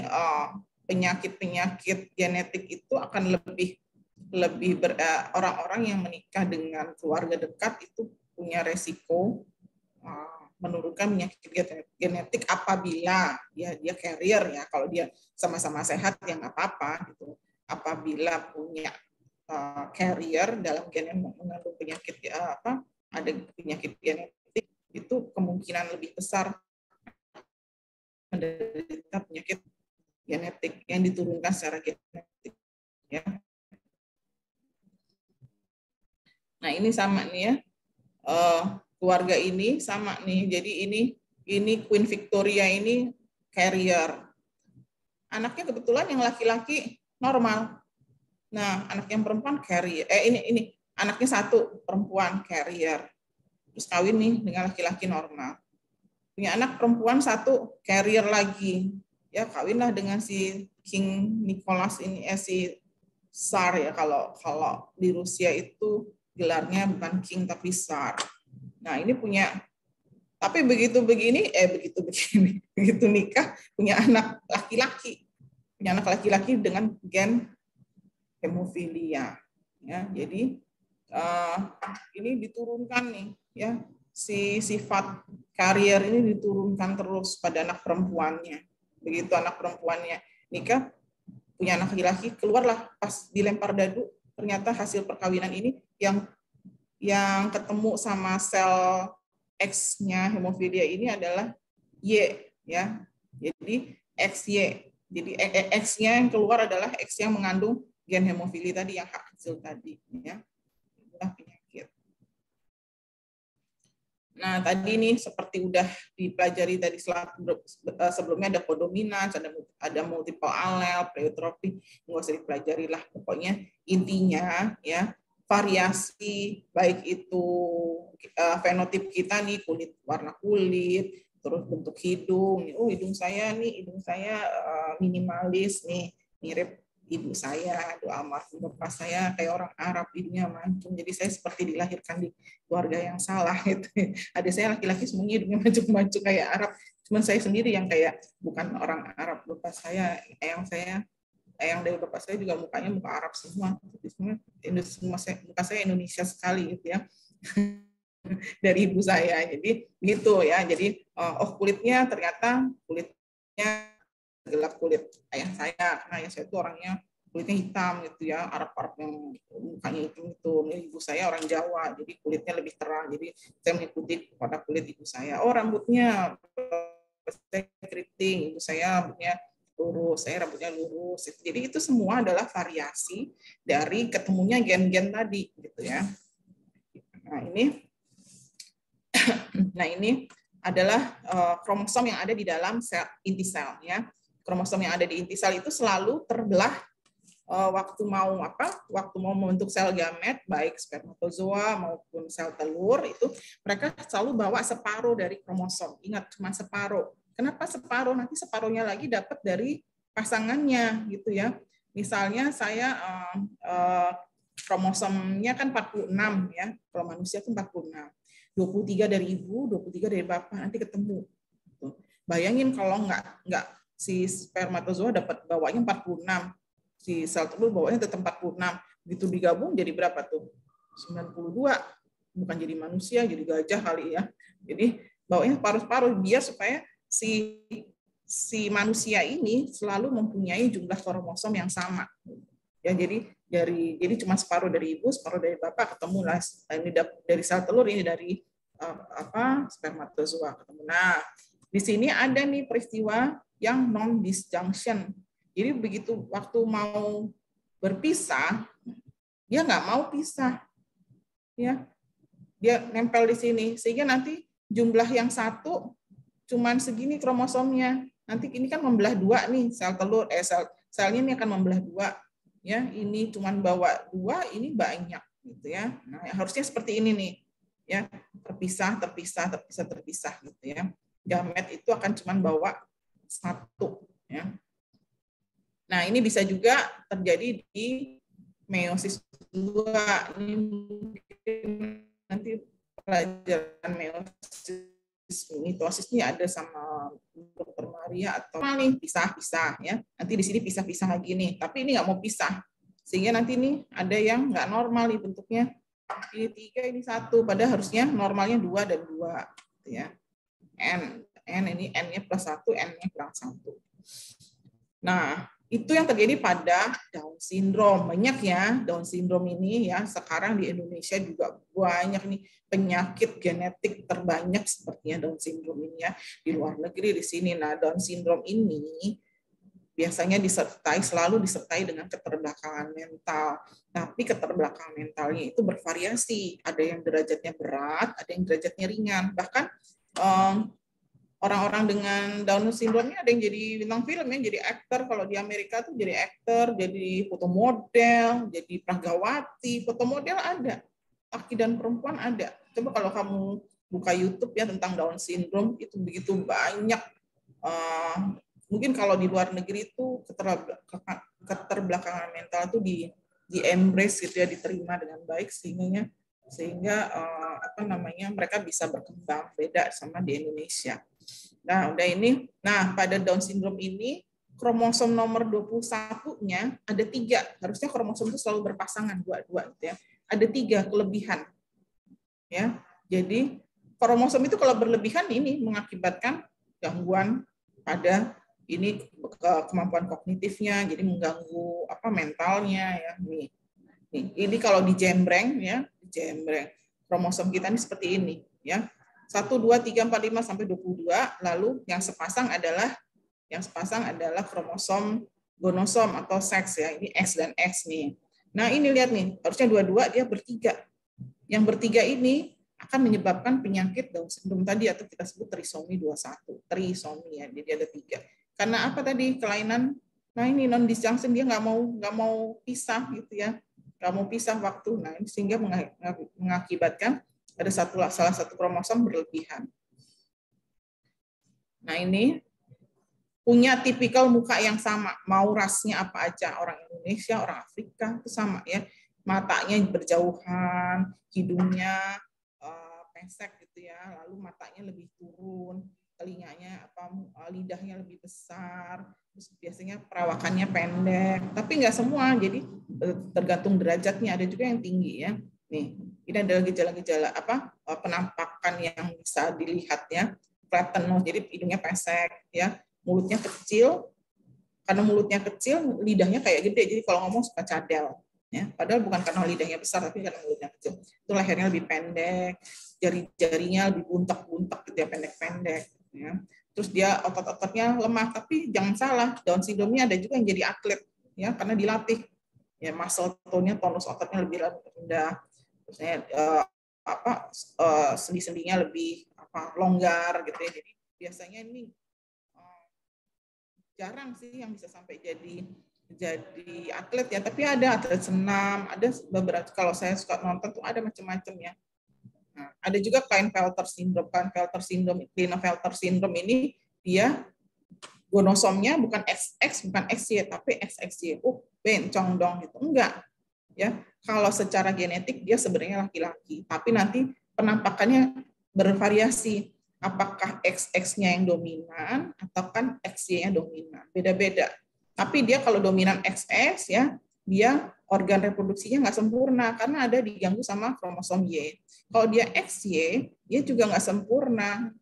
penyakit-penyakit genetik itu akan lebih orang-orang yang menikah dengan keluarga dekat itu punya resiko menurunkan penyakit genetik apabila dia carrier ya. Kalau dia sama-sama sehat ya nggak apa-apa gitu. Apabila punya carrier dalam gen yang mengandung penyakit ada penyakit genetik, itu kemungkinan lebih besar menderita penyakit genetik yang diturunkan secara genetik ya. Nah, ini sama nih ya. Keluarga ini sama nih. Jadi ini Queen Victoria ini carrier. Anaknya kebetulan yang laki-laki normal. Nah, anak yang perempuan carrier. Ini anaknya 1 perempuan carrier. Terus kawin nih dengan laki-laki normal. Punya anak perempuan 1 carrier lagi. Ya, kawinlah dengan si King Nicholas ini si Tsar ya, kalau di Rusia itu gelarnya bukan King tapi Tsar. Nah, ini punya, tapi begitu nikah punya anak laki-laki dengan gen hemofilia ya. Jadi ini diturunkan nih ya, si sifat karier ini diturunkan terus pada anak perempuannya. Begitu anak perempuannya nikah punya anak laki-laki, keluarlah pas dilempar dadu ternyata hasil perkawinan ini yang ketemu sama sel X-nya hemofilia ini adalah Y ya. Jadi XY. Jadi X-nya yang keluar adalah X yang mengandung gen hemofilia tadi, yang H kecil tadi ya. Itulah penyakit. Nah, tadi nih seperti udah dipelajari tadi sebelumnya ada kodominans, ada multiple allele, pleiotropi, nggak usah dipelajari lah. Pokoknya intinya ya variasi baik itu fenotip kita nih, kulit, warna kulit, terus bentuk hidung. Oh, hidung saya minimalis nih, mirip ibu saya, doa almarhum bapak saya kayak orang Arab, hidungnya mancung. Jadi saya seperti dilahirkan di keluarga yang salah gitu. Adik saya laki-laki semuanya hidungnya mancung-mancung kayak Arab. Cuman saya sendiri yang kayak bukan orang Arab. Bapak saya, eyang dari bapak saya juga mukanya muka Arab semua. Jadi semua muka saya Indonesia sekali gitu ya. Dari ibu saya. Jadi gitu ya. Jadi kulitnya ternyata kulitnya gelap kulit ayah saya, karena ayah saya itu orangnya kulitnya hitam gitu ya, Arab-Arab yang mukanya itu. Ibu saya orang Jawa, jadi kulitnya lebih terang. Jadi saya mengikuti pada kulit ibu saya. Oh, rambutnya keriting, ibu saya rambutnya lurus, saya rambutnya lurus. Jadi itu semua adalah variasi dari ketemunya gen-gen tadi gitu ya. Nah ini adalah kromosom yang ada di dalam sel inti sel ya. Kromosom yang ada di inti sel itu selalu terbelah waktu mau membentuk sel gamet, baik spermatozoa maupun sel telur, itu mereka selalu bawa separuh dari kromosom. Ingat, cuma separuh. Kenapa separuh? Nanti separuhnya lagi dapat dari pasangannya gitu ya. Misalnya saya kromosomnya kan 46 ya. Kalau manusia itu 46. 23 dari ibu, 23 dari bapak, nanti ketemu. Bayangin kalau nggak si spermatozoa dapat bawanya 46, si sel telur bawanya tetap 46. Begitu digabung jadi berapa tuh? 92. Bukan jadi manusia, jadi gajah kali ya. Jadi bawanya paruh-paruh biar supaya si manusia ini selalu mempunyai jumlah kromosom yang sama. Ya, jadi cuma separuh dari ibu, separuh dari bapak, ketemu lah. Ini dari sel telur, ini dari spermatozoa ketemu. Nah, di sini ada nih peristiwa yang non disjunction. Jadi begitu waktu mau berpisah, dia nggak mau pisah, ya, dia nempel di sini sehingga nanti jumlah yang satu cuman segini kromosomnya. Nanti ini kan membelah dua nih sel telur, selnya ini akan membelah dua, ya. Ini cuman bawa dua, ini banyak, gitu ya. Nah, harusnya seperti ini nih, ya, terpisah gitu ya. Gamet itu akan cuman bawa satu, ya. Nah, ini bisa juga terjadi di meiosis 2. Ini mungkin nanti pelajaran meiosis, mitosis ini ada sama Dr. Maria atau nih pisah-pisah ya. Nanti di sini pisah-pisah lagi nih, tapi ini nggak mau pisah. Sehingga nanti nih ada yang nggak normal nih bentuknya. Ini 3, ini 1, padahal harusnya normalnya 2 dan 2 gitu ya. N ini N-nya plus 1, N-nya kurang 1. Nah, itu yang terjadi pada Down syndrome. Banyak ya Down syndrome ini ya. Sekarang di Indonesia juga banyak nih penyakit genetik terbanyak sepertinya Down syndrome ini ya. Di luar negeri, di sini. Nah, Down syndrome ini biasanya selalu disertai dengan keterbelakangan mental. Tapi keterbelakangan mentalnya itu bervariasi. Ada yang derajatnya berat, ada yang derajatnya ringan. Bahkan orang-orang dengan Down syndrome-nya ada yang jadi bintang film ya, jadi aktor. Kalau di Amerika tuh jadi aktor, jadi fotomodel, jadi pragawati. Fotomodel ada, laki dan perempuan ada. Coba kalau kamu buka YouTube ya tentang Down syndrome, itu begitu banyak. Mungkin kalau di luar negeri itu keterbelakangan mental itu di embrace gitu ya, diterima dengan baik sehingga mereka bisa berkembang, beda sama di Indonesia. Nah, udah ini. Nah, pada Down syndrome ini kromosom nomor 21-nya ada 3. Harusnya kromosom itu selalu berpasangan dua gitu ya. Ada 3 kelebihan. Ya. Jadi kromosom itu kalau berlebihan ini mengakibatkan gangguan pada ini kemampuan kognitifnya, jadi mengganggu mentalnya ya. Nih. Ini kalau dijembreng ya, dijembreng. Kromosom kita ini seperti ini ya. 1, 2, 3, 4, 5 sampai 22, lalu yang sepasang adalah kromosom gonosom atau seks ya. Ini X dan X nih. Nah, ini lihat nih, harusnya 22 dia bertiga. Yang bertiga ini akan menyebabkan penyakit Down syndrome tadi atau kita sebut trisomi 21. Trisomi ya, jadi ada 3. Karena apa tadi? Kelainan. Nah ini non disjunction dia nggak mau pisah gitu ya, nggak mau pisah waktu. Nah ini sehingga mengakibatkan ada salah satu kromosom berlebihan. Nah ini punya tipikal muka yang sama, mau rasnya apa aja, orang Indonesia, orang Afrika itu sama ya, matanya berjauhan, hidungnya pesek gitu ya, lalu matanya lebih turun, telinganya lidahnya lebih besar, terus biasanya perawakannya pendek, tapi nggak semua, jadi tergantung derajatnya, ada juga yang tinggi ya. Nih, ini adalah gejala-gejala penampakan yang bisa dilihat ya, flatten nose, jadi hidungnya pesek ya, mulutnya kecil, karena mulutnya kecil, lidahnya kayak gede, jadi kalau ngomong suka cadel. Ya, padahal bukan karena lidahnya besar, tapi karena mulutnya kecil. Itu lehernya lebih pendek, jari-jarinya lebih buntak-buntak, gitu ya, pendek-pendek. Ya. Terus dia otot-ototnya lemah, tapi jangan salah, Down syndrome-nya ada juga yang jadi atlet, ya, karena dilatih. Ya, muscle tone-nya, tonus ototnya lebih rendah. Terusnya sendi-sendinya lebih longgar, gitu ya. Jadi biasanya ini jarang sih yang bisa sampai jadi atlet ya, tapi ada atlet senam, ada beberapa, kalau saya suka nonton tuh ada macam-macam ya. Nah, ada juga Klinefelter syndrome. Klinefelter syndrome ini dia gonosomnya bukan XX, bukan XY, tapi XXY. Bencong dong gitu. Enggak. Ya, kalau secara genetik dia sebenarnya laki-laki, tapi nanti penampakannya bervariasi. Apakah XX-nya yang dominan atau kan XY-nya dominan. Beda-beda. Tapi dia kalau dominan XX ya, dia organ reproduksinya nggak sempurna karena ada diganggu sama kromosom Y. Kalau dia XY, dia juga nggak sempurna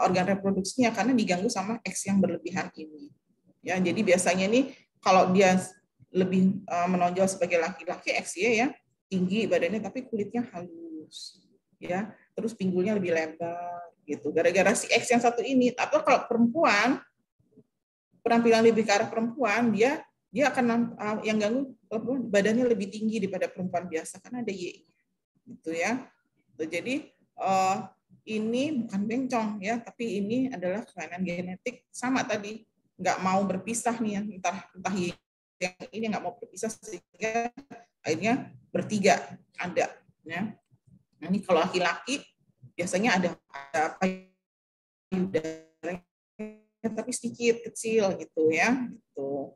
organ reproduksinya karena diganggu sama X yang berlebihan ini. Ya, jadi biasanya nih kalau dia lebih menonjol sebagai laki-laki XY ya, tinggi badannya tapi kulitnya halus. Ya, terus pinggulnya lebih lebar gitu. Gara-gara si X yang satu ini. Atau kalau perempuan penampilan lebih ke arah perempuan, dia akan yang ganggu badannya lebih tinggi daripada perempuan biasa karena ada Y gitu ya. Jadi ini bukan bencong ya, tapi ini adalah kelainan genetik sama tadi, nggak mau berpisah nih ya, entah Y yang ini nggak mau berpisah sehingga akhirnya bertiga ada ya. Nah, ini kalau laki-laki biasanya ada payudara tapi sedikit kecil gitu ya gitu.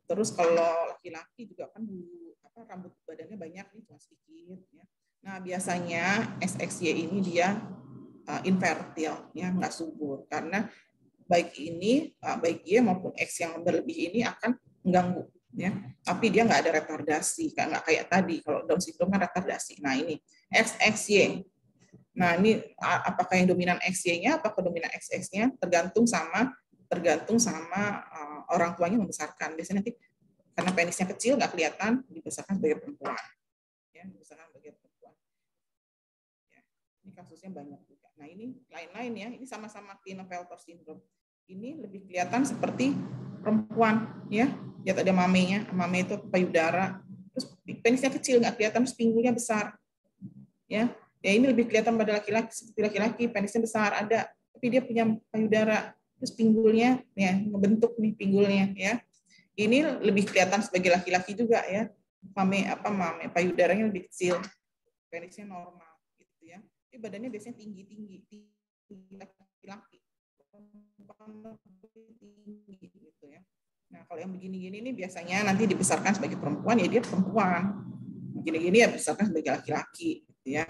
Terus kalau laki-laki juga kan rambut badannya banyak nih cuma sedikit ya. Nah biasanya XXY ini dia infertil ya, nggak subur karena baik Y maupun X yang berlebih ini akan mengganggu ya, tapi dia nggak ada retardasi, nggak kayak tadi kalau Down syndrome kan retardasi. Nah ini XXY. Nah ini apakah yang dominan XY-nya, apakah dominan XX-nya tergantung sama orang tuanya membesarkan. Biasanya nanti karena penisnya kecil nggak kelihatan, dibesarkan sebagai perempuan. Ya, dibesarkan sebagai perempuan. Ya, ini kasusnya banyak juga. Nah ini lain-lain ya, ini sama-sama Klinefelter syndrome. Ini lebih kelihatan seperti perempuan, ya. Lihat ada mamenya, mame itu payudara, terus penisnya kecil nggak kelihatan, terus pinggulnya besar, ya. Ya ini lebih kelihatan pada laki-laki, seperti laki-laki penisnya besar ada, tapi dia punya payudara, terus pinggulnya ya ngebentuk nih pinggulnya ya. Ini lebih kelihatan sebagai laki-laki juga ya. Mame payudaranya lebih kecil, penisnya normal gitu ya. Tapi badannya biasanya tinggi laki-laki. Tinggi gitu ya. Nah, kalau yang begini-gini ini biasanya nanti dibesarkan sebagai perempuan ya dia perempuan. Begini-gini ya dibesarkan sebagai laki-laki gitu ya.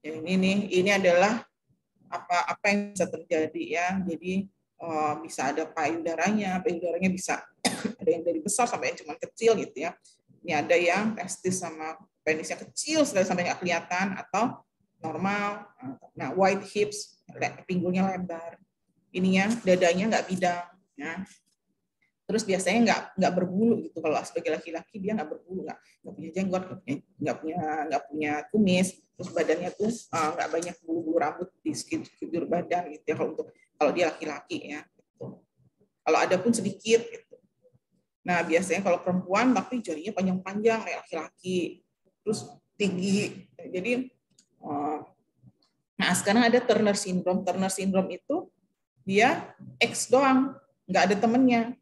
Ya ini adalah apa yang bisa terjadi ya. Jadi bisa ada payudaranya bisa ada yang dari besar sampai yang cuma kecil gitu ya. Ini ada yang testis sama penisnya kecil sampai nggak kelihatan atau normal. Nah, wide hips, pinggulnya lebar. Ininya dadanya nggak bidang. Ya. Terus biasanya nggak berbulu gitu. Kalau sebagai laki-laki dia nggak berbulu, nggak punya jenggot, nggak punya kumis. Terus badannya tuh nggak banyak bulu-bulu rambut di sekujur badan gitu ya. Kalau dia laki-laki ya. Gitu. Kalau ada pun sedikit. Gitu. Nah biasanya kalau perempuan tapi jarinya panjang-panjang kayak laki-laki. Terus tinggi. Jadi Nah, sekarang ada Turner syndrome. Turner syndrome itu dia X doang, nggak ada temennya,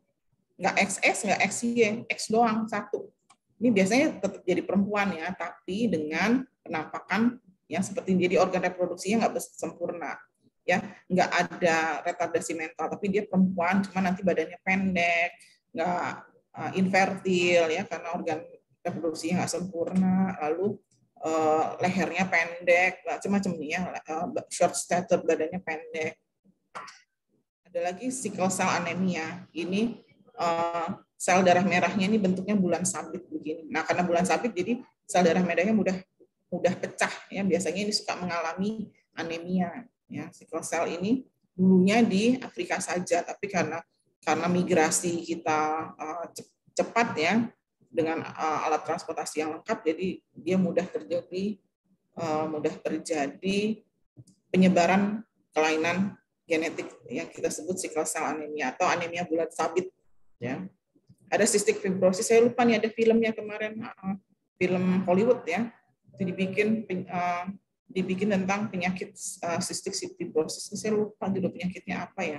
nggak XX, nggak XY, X doang satu. Ini biasanya tetap jadi perempuan ya, tapi dengan penampakan yang seperti jadi organ reproduksinya nggak sempurna, ya nggak ada retardasi mental, tapi dia perempuan, cuma nanti badannya pendek, nggak infertil ya karena organ reproduksinya nggak sempurna, lalu lehernya pendek, macam-macam nih ya, short stature, badannya pendek. Ada lagi sickle cell anemia. Ini sel darah merahnya ini bentuknya bulan sabit begini. Nah, karena bulan sabit jadi sel darah merahnya mudah pecah ya. Biasanya ini suka mengalami anemia ya. Sickle cell ini dulunya di Afrika saja, tapi karena migrasi kita cepat ya dengan alat transportasi yang lengkap, jadi dia mudah terjadi penyebaran kelainan genetik yang kita sebut sickle cell anemia atau anemia bulan sabit ya. Ada cystic fibrosis, saya lupa nih ada filmnya kemarin, film Hollywood ya, itu dibikin tentang penyakit cystic fibrosis. Saya lupa judul penyakitnya apa ya.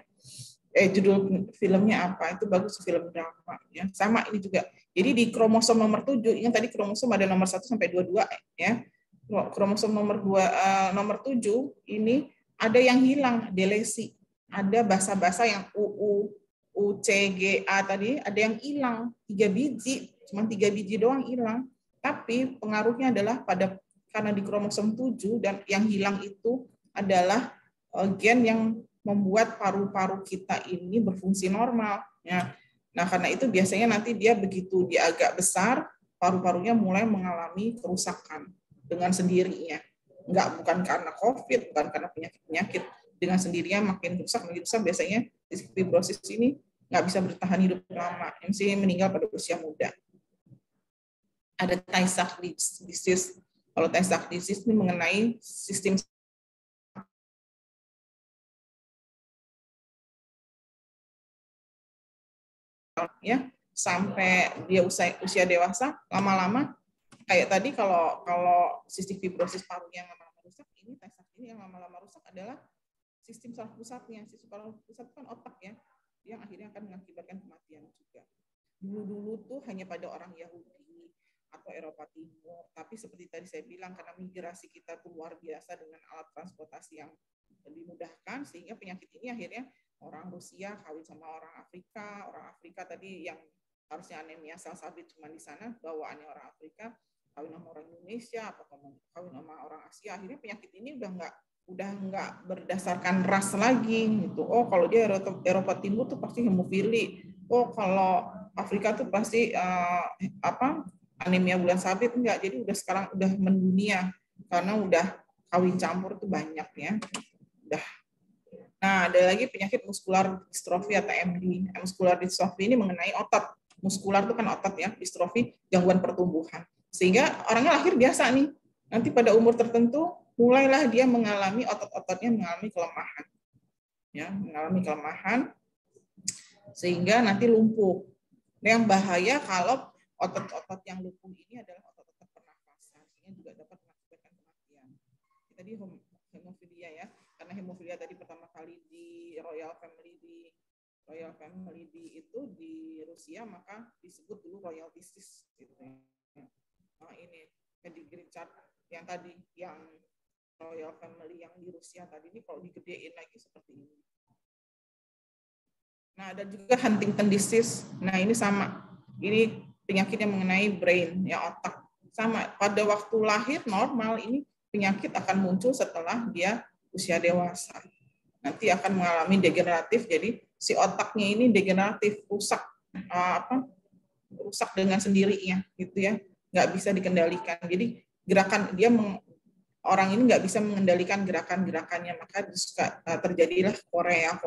Judul filmnya apa, itu bagus, film drama ya. Sama ini juga. Jadi di kromosom nomor 7, ingat tadi kromosom ada nomor 1 sampai 22 ya. Kromosom nomor 7 ini ada yang hilang, delesi. Ada basa-basa yang UCGA tadi, ada yang hilang 3 biji, cuma 3 biji doang hilang. Tapi pengaruhnya adalah karena di kromosom 7 dan yang hilang itu adalah gen yang membuat paru-paru kita ini berfungsi normal. Ya. Nah, karena itu biasanya nanti dia begitu dia agak besar, paru-parunya mulai mengalami kerusakan dengan sendirinya. Bukan karena COVID, bukan karena penyakit-penyakit. Dengan sendirinya makin rusak, biasanya cystic fibrosis ini nggak bisa bertahan hidup lama, mesti meninggal pada usia muda. Ada Tay-Sachs disease. Kalau Tay-Sachs disease ini mengenai sistem ya sampai dia usia dewasa, lama-lama kayak tadi kalau cystic fibrosis parunya yang lama-lama rusak, ini Tay-Sachs ini yang lama-lama rusak adalah sistem saraf pusatnya. Sistem saraf pusat kan otak ya, yang akhirnya akan mengakibatkan kematian juga. Dulu-dulu tuh hanya pada orang Yahudi atau Eropa Timur, tapi seperti tadi saya bilang karena migrasi kita tuh luar biasa dengan alat transportasi yang dimudahkan, sehingga penyakit ini akhirnya orang Rusia kawin sama orang Afrika tadi yang harusnya anemia sel sabit cuma di sana, bawaannya orang Afrika kawin sama orang Indonesia atau kawin sama orang Asia, akhirnya penyakit ini udah nggak berdasarkan ras lagi gitu. Oh, kalau dia Eropa Timur tuh pasti hemofili. Oh, kalau Afrika tuh pasti anemia bulan sabit, enggak. Jadi sekarang udah mendunia karena udah kawin campur tuh banyak ya. Udah. Nah, ada lagi penyakit muskular distrofi atau MD. Muskular distrofi ini mengenai otot. Muskular itu kan otot ya, distrofi gangguan pertumbuhan. Sehingga orangnya lahir biasa nih. Nanti pada umur tertentu mulailah dia mengalami otot-ototnya mengalami kelemahan. Ya, mengalami kelemahan sehingga nanti lumpuh. Yang bahaya kalau otot-otot yang lumpuh ini adalah otot-otot pernafasan, sehingga juga dapat mengakibatkan kematian. Tadi hemofilia ya, karena hemofilia tadi pertama kali di Royal Family itu di Rusia, maka disebut dulu Royal Disease gitu ya. Nah, ini pedigree chart yang tadi yang Royal Family yang di Rusia tadi ini kalau digedein lagi seperti ini. Nah, ada juga Huntington disease. Nah, ini sama. Ini penyakit yang mengenai brain, ya otak. Sama, pada waktu lahir normal, ini penyakit akan muncul setelah dia usia dewasa. Nanti akan mengalami degeneratif, jadi si otaknya ini degeneratif, rusak dengan sendirinya, gitu ya. Nggak bisa dikendalikan. Jadi gerakan dia orang ini nggak bisa mengendalikan gerakan-gerakannya, maka terjadilah Korea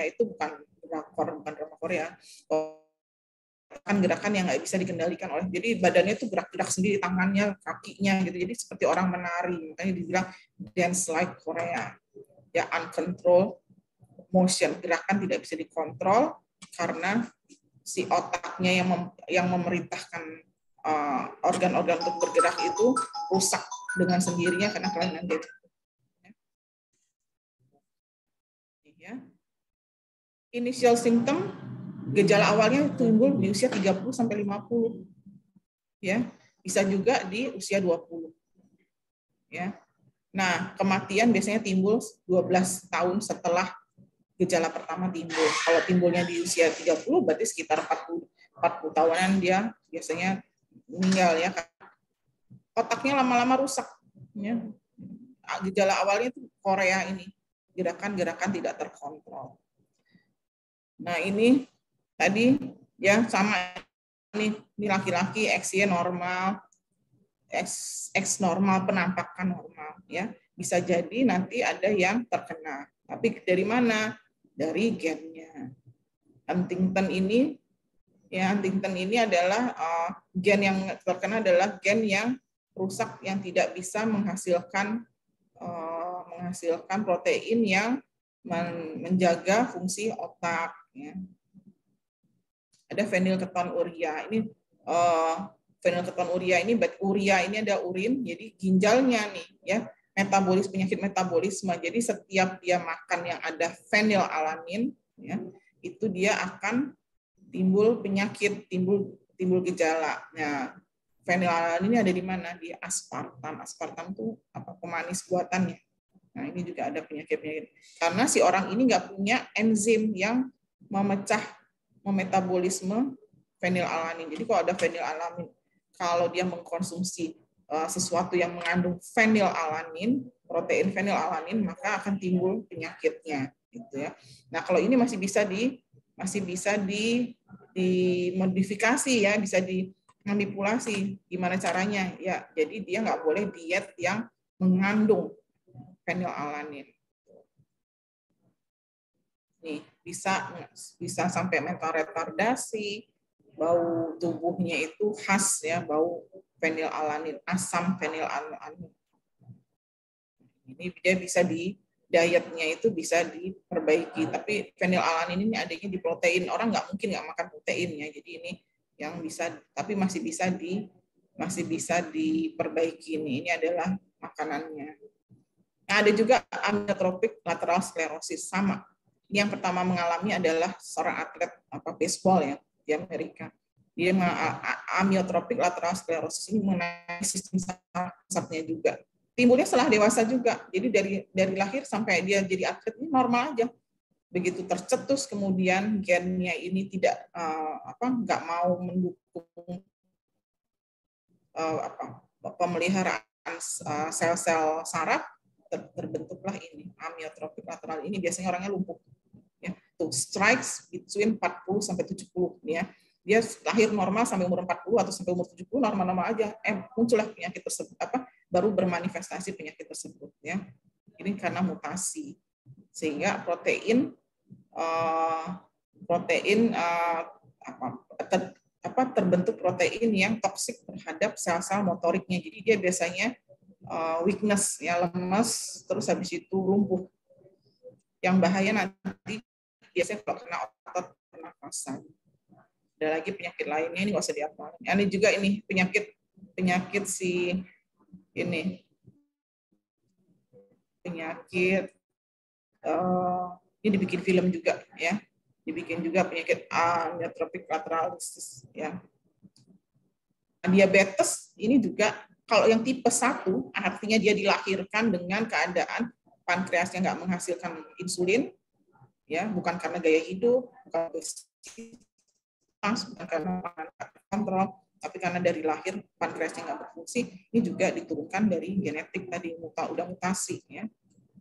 itu bukan drama Korea, gerakan yang nggak bisa dikendalikan oleh, jadi badannya itu gerak-gerak sendiri, tangannya, kakinya gitu, jadi seperti orang menari, makanya dibilang dance like Korea ya, uncontrolled motion, gerakan tidak bisa dikontrol karena si otaknya yang memerintahkan organ-organ untuk bergerak itu rusak dengan sendirinya karena kelainan genetik. initial symptom, gejala awalnya timbul di usia 30 sampai 50. Ya, bisa juga di usia 20. Ya. Nah, kematian biasanya timbul 12 tahun setelah gejala pertama timbul. Kalau timbulnya di usia 30 berarti sekitar 40 tahunan dia biasanya meninggal ya. Otaknya lama-lama rusak ya. Gejala awalnya itu Korea ini, gerakan-gerakan tidak terkontrol. Nah, ini tadi ya sama ini laki-laki X-nya normal, X normal, penampakan normal ya. Bisa jadi nanti ada yang terkena. Tapi dari mana? Dari gennya. Huntington ini ya, Huntington ini adalah gen yang terkena adalah gen yang rusak yang tidak bisa menghasilkan protein yang menjaga fungsi otak ya. Ada fenilketonuria. Ini fenilketonuria ini urea ini ada urin, jadi ginjalnya nih ya, penyakit metabolisme. Jadi setiap dia makan yang ada fenilalanin ya, itu dia akan timbul penyakit, timbul gejala. Nah, fenilalanin ini ada di mana? Di aspartam. Aspartam itu apa? Pemanis buatannya. Nah, ini juga ada penyakit-penyakit. Karena si orang ini nggak punya enzim yang memetabolisme fenilalanin. Jadi kalau ada fenilalanin, kalau dia mengkonsumsi sesuatu yang mengandung fenilalanin, protein fenilalanin, maka akan timbul penyakitnya, gitu ya. Nah, kalau ini masih bisa dimodifikasi ya, bisa dimanipulasi. Gimana caranya? Ya, jadi dia nggak boleh diet yang mengandung fenilalanin. Nih, bisa sampai mental retardasi, bau tubuhnya itu khas ya, bau fenilalanin, asam fenilalanin. Ini dia bisa dietnya itu bisa diperbaiki, tapi fenilalanin ini adanya di protein. Orang nggak mungkin nggak makan protein ya. Jadi ini yang bisa, tapi masih bisa diperbaiki nih. Ini adalah makanannya. Nah, ada juga amyotrophic lateral sclerosis, sama. Yang pertama mengalami adalah seorang atlet baseball ya di Amerika. Dia amyotrophic lateral sclerosis ini mengenai sistem sarafnya juga. Timbulnya setelah dewasa juga. Jadi dari lahir sampai dia jadi atlet ini normal aja. Begitu tercetus kemudian gennya ini tidak nggak mau mendukung pemeliharaan sel-sel saraf, terbentuklah ini amyotrophic lateral. Ini biasanya orangnya lumpuh ya. Tuh, strikes between 40 sampai 70 ya. Dia lahir normal sampai umur 40 atau sampai umur 70 normal-normal aja. Muncullah penyakit tersebut, baru bermanifestasi penyakit tersebut ya. Ini karena mutasi. Sehingga terbentuk protein yang toksik terhadap sel-sel motoriknya. Jadi dia biasanya weakness ya, lemas, terus habis itu lumpuh. Yang bahaya nanti biasanya kalau kena otot pernafasan. Ada lagi penyakit lainnya, ini nggak usah dihafal. Ini juga ini penyakit ini dibikin film juga ya, dibikin juga penyakit amyotrophic lateralosis ya. Diabetes ini juga kalau yang tipe 1 artinya dia dilahirkan dengan keadaan pankreasnya nggak menghasilkan insulin ya, bukan karena gaya hidup, bukan karena kontrol, tapi karena dari lahir pankreasnya nggak berfungsi. Ini juga diturunkan dari genetik tadi, udah mutasi ya.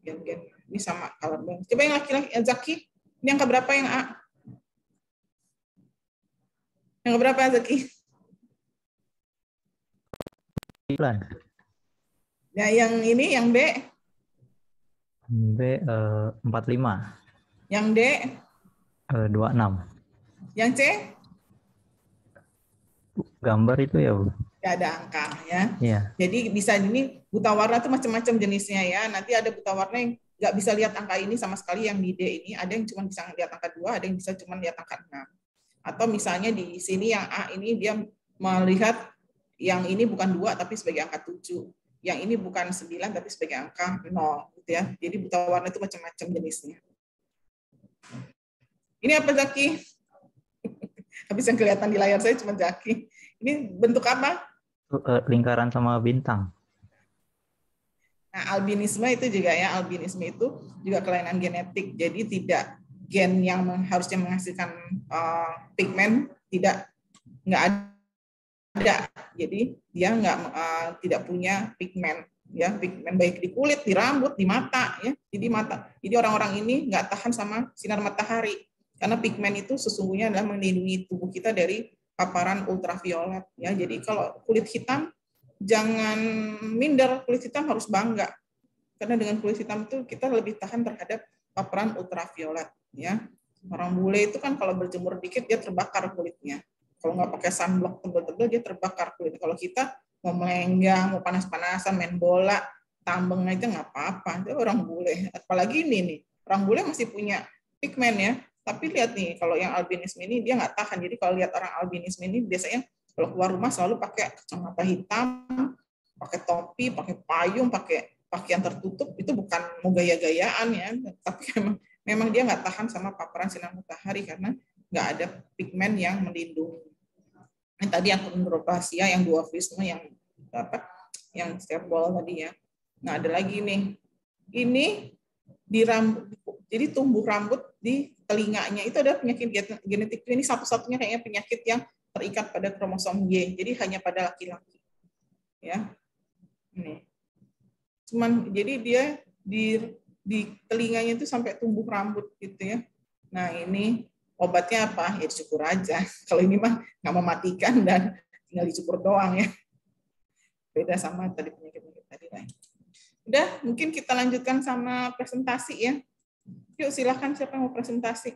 Gen ini sama kalau coba yang laki-laki Zaki, ini yang keberapa yang A? Yang keberapa Zaki? Ya, yang ini yang B? B 45. Yang D? 26. Yang C? Gambar itu ya, Bu? Ya, ada angka ya. Iya. Jadi bisa ini buta warna itu macam-macam jenisnya ya. Nanti ada buta warna yang nggak bisa lihat angka ini sama sekali, yang di D ini ada yang cuma bisa lihat angka 2, ada yang bisa cuma lihat angka 6. Atau misalnya di sini yang A ini dia melihat yang ini bukan 2 tapi sebagai angka 7. Yang ini bukan 9 tapi sebagai angka 0 gitu ya. Jadi buta warna itu macam-macam jenisnya. Ini apa, Zaki? Habis yang kelihatan di layar saya cuma Zaki. Ini bentuk apa? Lingkaran sama bintang. Nah, albinisme itu juga ya, albinisme itu juga kelainan genetik. Jadi tidak gen yang harusnya menghasilkan pigmen nggak ada. Jadi dia tidak punya pigmen, ya, pigmen baik di kulit, di rambut, di mata, ya. Jadi orang-orang ini nggak tahan sama sinar matahari karena pigmen itu sesungguhnya adalah melindungi tubuh kita dari paparan ultraviolet, ya. Jadi kalau kulit hitam jangan minder, kulit hitam harus bangga. Karena dengan kulit hitam itu kita lebih tahan terhadap paparan ultraviolet, ya. Orang bule itu kan kalau berjemur dikit dia terbakar kulitnya. Kalau nggak pakai sunblock tebel-tebel dia terbakar kulit. Kalau kita mau melenggang, mau panas-panasan, main bola, tambeng aja nggak apa-apa. Itu orang bule. Apalagi ini nih, orang bule masih punya pigmen ya. Tapi lihat nih, kalau yang albinisme ini dia nggak tahan. Jadi kalau lihat orang albinisme ini biasanya kalau keluar rumah selalu pakai kacamata hitam, pakai topi, pakai payung, pakai pakaian tertutup. Itu bukan mau gaya-gayaan ya, tapi memang dia nggak tahan sama paparan sinar matahari karena nggak ada pigmen yang melindungi. Ini tadi yang kondroplasia, yang dwarfisme, yang apa? Yang sterbol tadi ya. Nah, ada lagi nih. Ini di rambut, jadi tumbuh rambut di telinganya itu ada penyakit genetik. Ini satu-satunya kayaknya penyakit yang terikat pada kromosom Y. Jadi hanya pada laki-laki. Ya. Ini. Cuman jadi dia di telinganya itu sampai tumbuh rambut gitu ya. Nah, ini obatnya apa? Ya dicukur aja. Kalau ini mah nggak mematikan dan tinggal dicukur doang ya. Beda sama tadi penyakit-penyakit tadi lain. Udah, mungkin kita lanjutkan sama presentasi ya. Yuk silakan siapa yang mau presentasi.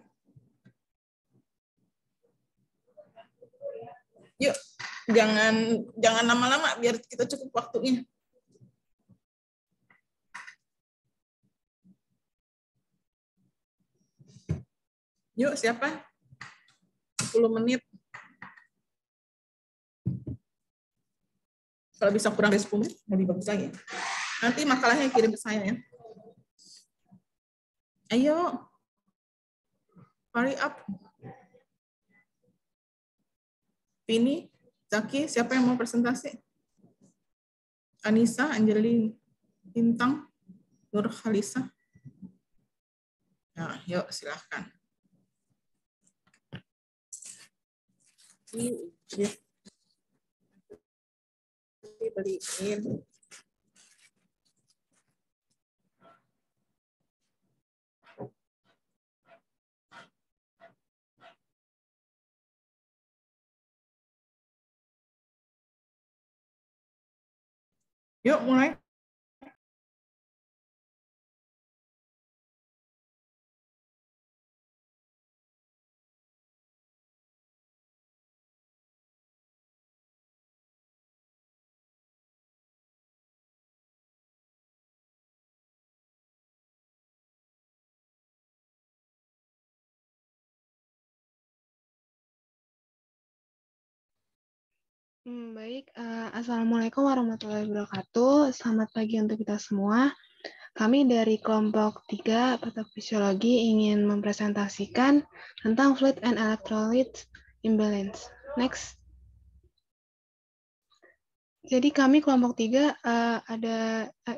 Yuk, jangan lama-lama biar kita cukup waktunya. Yuk, siapa? 10 menit. Kalau bisa kurang dari 10 menit, lebih bagus lagi. Nanti makalahnya kirim ke saya ya. Ayo. Hurry up. Vini, Zaki, siapa yang mau presentasi? Anissa, Angelin, Bintang, Nur Khalisa. Nah, yuk silahkan. Beliin. Yuk mulai. Baik, Assalamualaikum warahmatullahi wabarakatuh. Selamat pagi untuk kita semua. Kami dari kelompok 3 Patofisiologi ingin mempresentasikan tentang fluid and electrolyte imbalance. Next. Jadi kami kelompok 3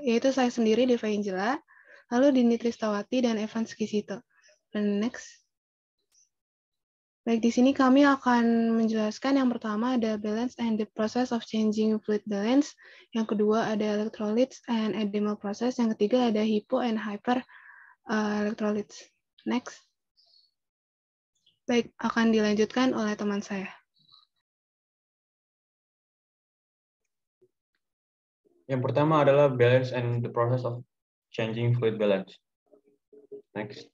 yaitu saya sendiri, Deva Angela, lalu Dini Tristawati dan Evan Skisito. Dan next. Baik, di sini kami akan menjelaskan yang pertama ada balance and the process of changing fluid balance. Yang kedua ada electrolytes and edemal process. Yang ketiga ada hypo and hyper electrolytes. Next. Baik, akan dilanjutkan oleh teman saya. Yang pertama adalah balance and the process of changing fluid balance. Next.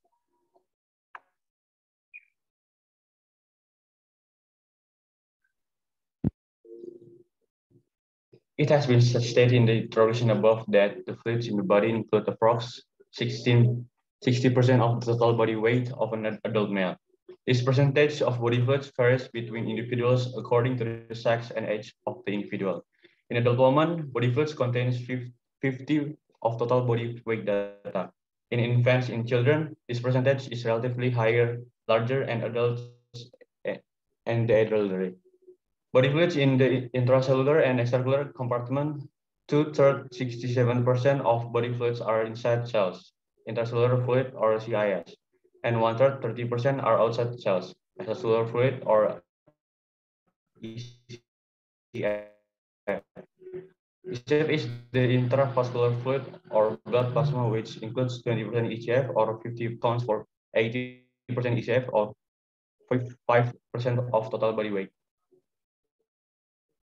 It has been stated in the introduction above that the fluids in the body include approximately 60% of the total body weight of an adult male. This percentage of body fluids varies between individuals according to the sex and age of the individual. In adult woman, body fluids contains 50% of total body weight data. In infants and children, this percentage is relatively higher larger and adults and the elderly. Body fluids in the intracellular and extracellular compartment, 2/3, 67% of body fluids are inside cells, intracellular fluid or CIS, and 1/3, 30% are outside cells, extracellular fluid or ECF. ECF is the intravascular fluid or blood plasma, which includes 20% ECF or 50 pounds for 80% ECF or 5% of total body weight.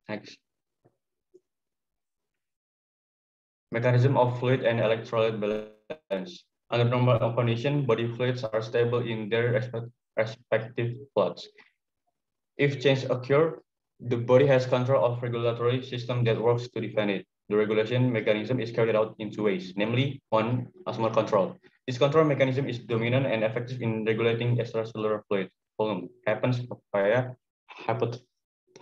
Next. Mechanism of fluid and electrolyte balance. Under normal condition, body fluids are stable in their respective floods. If change occur, the body has control of regulatory system that works to defend it. The regulation mechanism is carried out in two ways, namely, one, osmolar control. This control mechanism is dominant and effective in regulating extracellular fluid volume. Happens via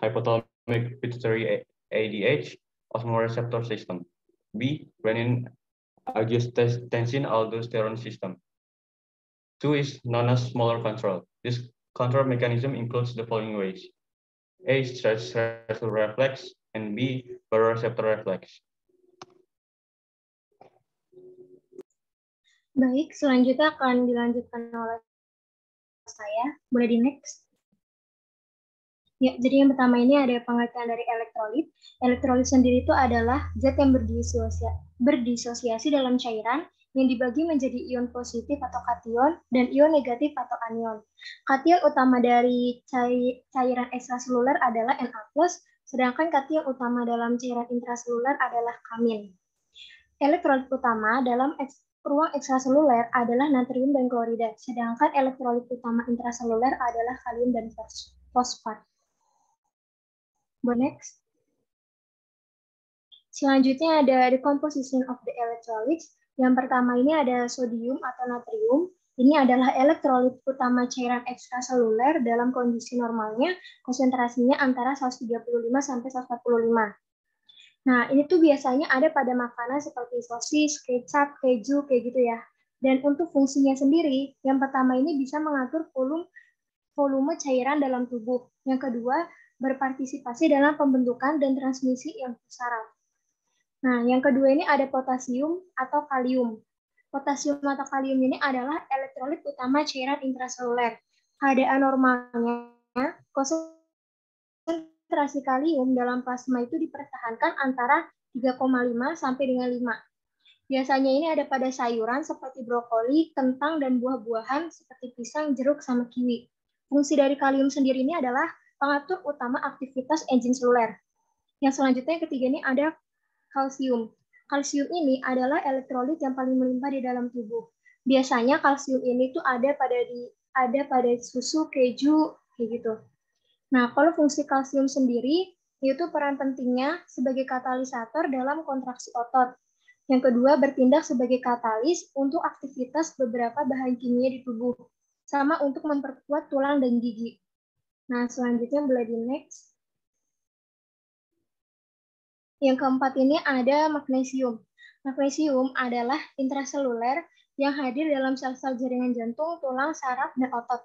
hypothalamic pituitary ADH osmoreceptor system. B, renin-angiotensin-aldosterone system. 2 is known as molar control. This control mechanism includes the following ways. A, stress-stressor reflex, and B, baroreceptor reflex. Baik, selanjutnya akan dilanjutkan oleh saya. Boleh di next? Ya, jadi yang pertama ini ada pengertian dari elektrolit. Elektrolit sendiri itu adalah zat yang berdisosiasi dalam cairan yang dibagi menjadi ion positif atau kation dan ion negatif atau anion. Kation utama dari cairan ekstraseluler adalah Na+, sedangkan kation utama dalam cairan intraseluler adalah kamin. Elektrolit utama dalam ruang ekstraseluler adalah natrium dan klorida, sedangkan elektrolit utama intraseluler adalah kalium dan fosfat. Next. Selanjutnya ada the composition of the electrolytes. Yang pertama ini ada sodium atau natrium. Ini adalah elektrolit utama cairan ekstraseluler dalam kondisi normalnya, konsentrasinya antara 135 sampai 145. Nah, ini tuh biasanya ada pada makanan seperti sosis, kecap, keju, kayak gitu ya. Dan untuk fungsinya sendiri, yang pertama ini bisa mengatur volume cairan dalam tubuh. Yang kedua, berpartisipasi dalam pembentukan dan transmisi ion saraf. Nah, yang kedua ini ada potasium atau kalium. Potasium atau kalium ini adalah elektrolit utama cairan intraseluler. Keadaan normalnya, konsentrasi kalium dalam plasma itu dipertahankan antara 3,5 sampai dengan 5. Biasanya ini ada pada sayuran seperti brokoli, kentang, dan buah-buahan seperti pisang, jeruk, sama kiwi. Fungsi dari kalium sendiri ini adalah pengatur utama aktivitas enzim seluler. Yang selanjutnya yang ketiga ini ada kalsium. Kalsium ini adalah elektrolit yang paling melimpah di dalam tubuh. Biasanya kalsium ini tuh ada pada susu, keju, kayak gitu. Nah, kalau fungsi kalsium sendiri itu peran pentingnya sebagai katalisator dalam kontraksi otot. Yang kedua, bertindak sebagai katalis untuk aktivitas beberapa bahan kimia di tubuh, sama untuk memperkuat tulang dan gigi. Nah, selanjutnya boleh di next. Yang keempat ini ada magnesium. Magnesium adalah intraseluler yang hadir dalam sel-sel jaringan jantung, tulang, saraf, dan otot.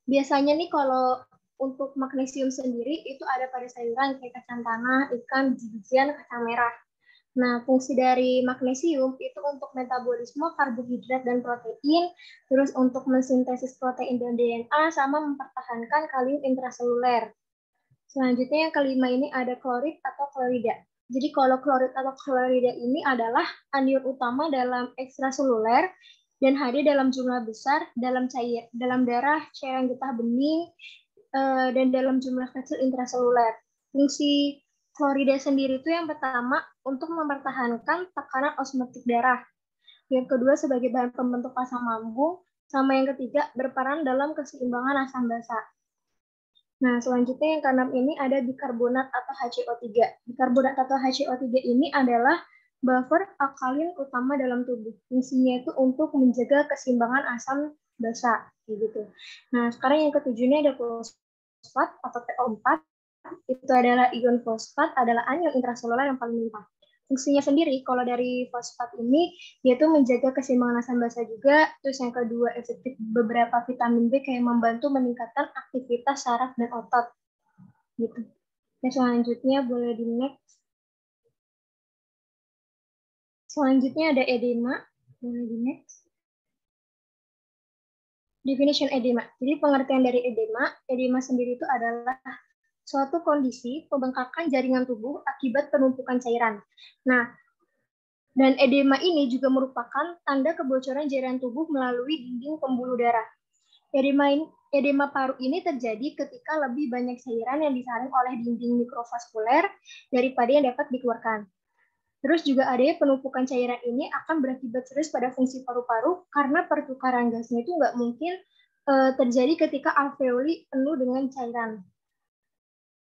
Biasanya nih kalau untuk magnesium sendiri itu ada pada sayuran kayak kacang tanah, ikan, biji-bijian, kacang merah. Nah, fungsi dari magnesium itu untuk metabolisme karbohidrat dan protein, terus untuk mensintesis protein dan DNA, sama mempertahankan kalium intraseluler. Selanjutnya yang kelima ini ada klorid atau klorida. Jadi kalau klorid atau klorida ini adalah anion utama dalam ekstraseluler dan hadir dalam jumlah besar dalam darah, cairan getah bening, dan dalam jumlah kecil intraseluler. Fungsi klorida sendiri itu yang pertama untuk mempertahankan tekanan osmotik darah. Yang kedua sebagai bahan pembentuk asam lambung, sama yang ketiga berperan dalam keseimbangan asam basa. Nah, selanjutnya yang keenam ini ada bikarbonat atau HCO3. Bikarbonat atau HCO3 ini adalah buffer alkalin utama dalam tubuh. Fungsinya itu untuk menjaga keseimbangan asam basa, gitu. Nah, sekarang yang ketujuh ini ada fosfat atau PO4. Itu adalah ion fosfat adalah anion intraseluler yang paling limpah. fungsinya sendiri, kalau dari fosfat ini, yaitu menjaga keseimbangan asam basa juga. Terus yang kedua, efektif beberapa vitamin B kayak membantu meningkatkan aktivitas saraf dan otot. Gitu. Oke, selanjutnya boleh di next. Selanjutnya ada edema. Boleh di next. Definition edema. Jadi pengertian dari edema sendiri itu adalah suatu kondisi pembengkakan jaringan tubuh akibat penumpukan cairan. Nah, dan edema ini juga merupakan tanda kebocoran jaringan tubuh melalui dinding pembuluh darah. Edema paru ini terjadi ketika lebih banyak cairan yang disaring oleh dinding mikrovaskuler daripada yang dapat dikeluarkan. Terus juga adanya penumpukan cairan ini akan berakibat serius pada fungsi paru-paru karena pertukaran gasnya itu nggak mungkin terjadi ketika alveoli penuh dengan cairan.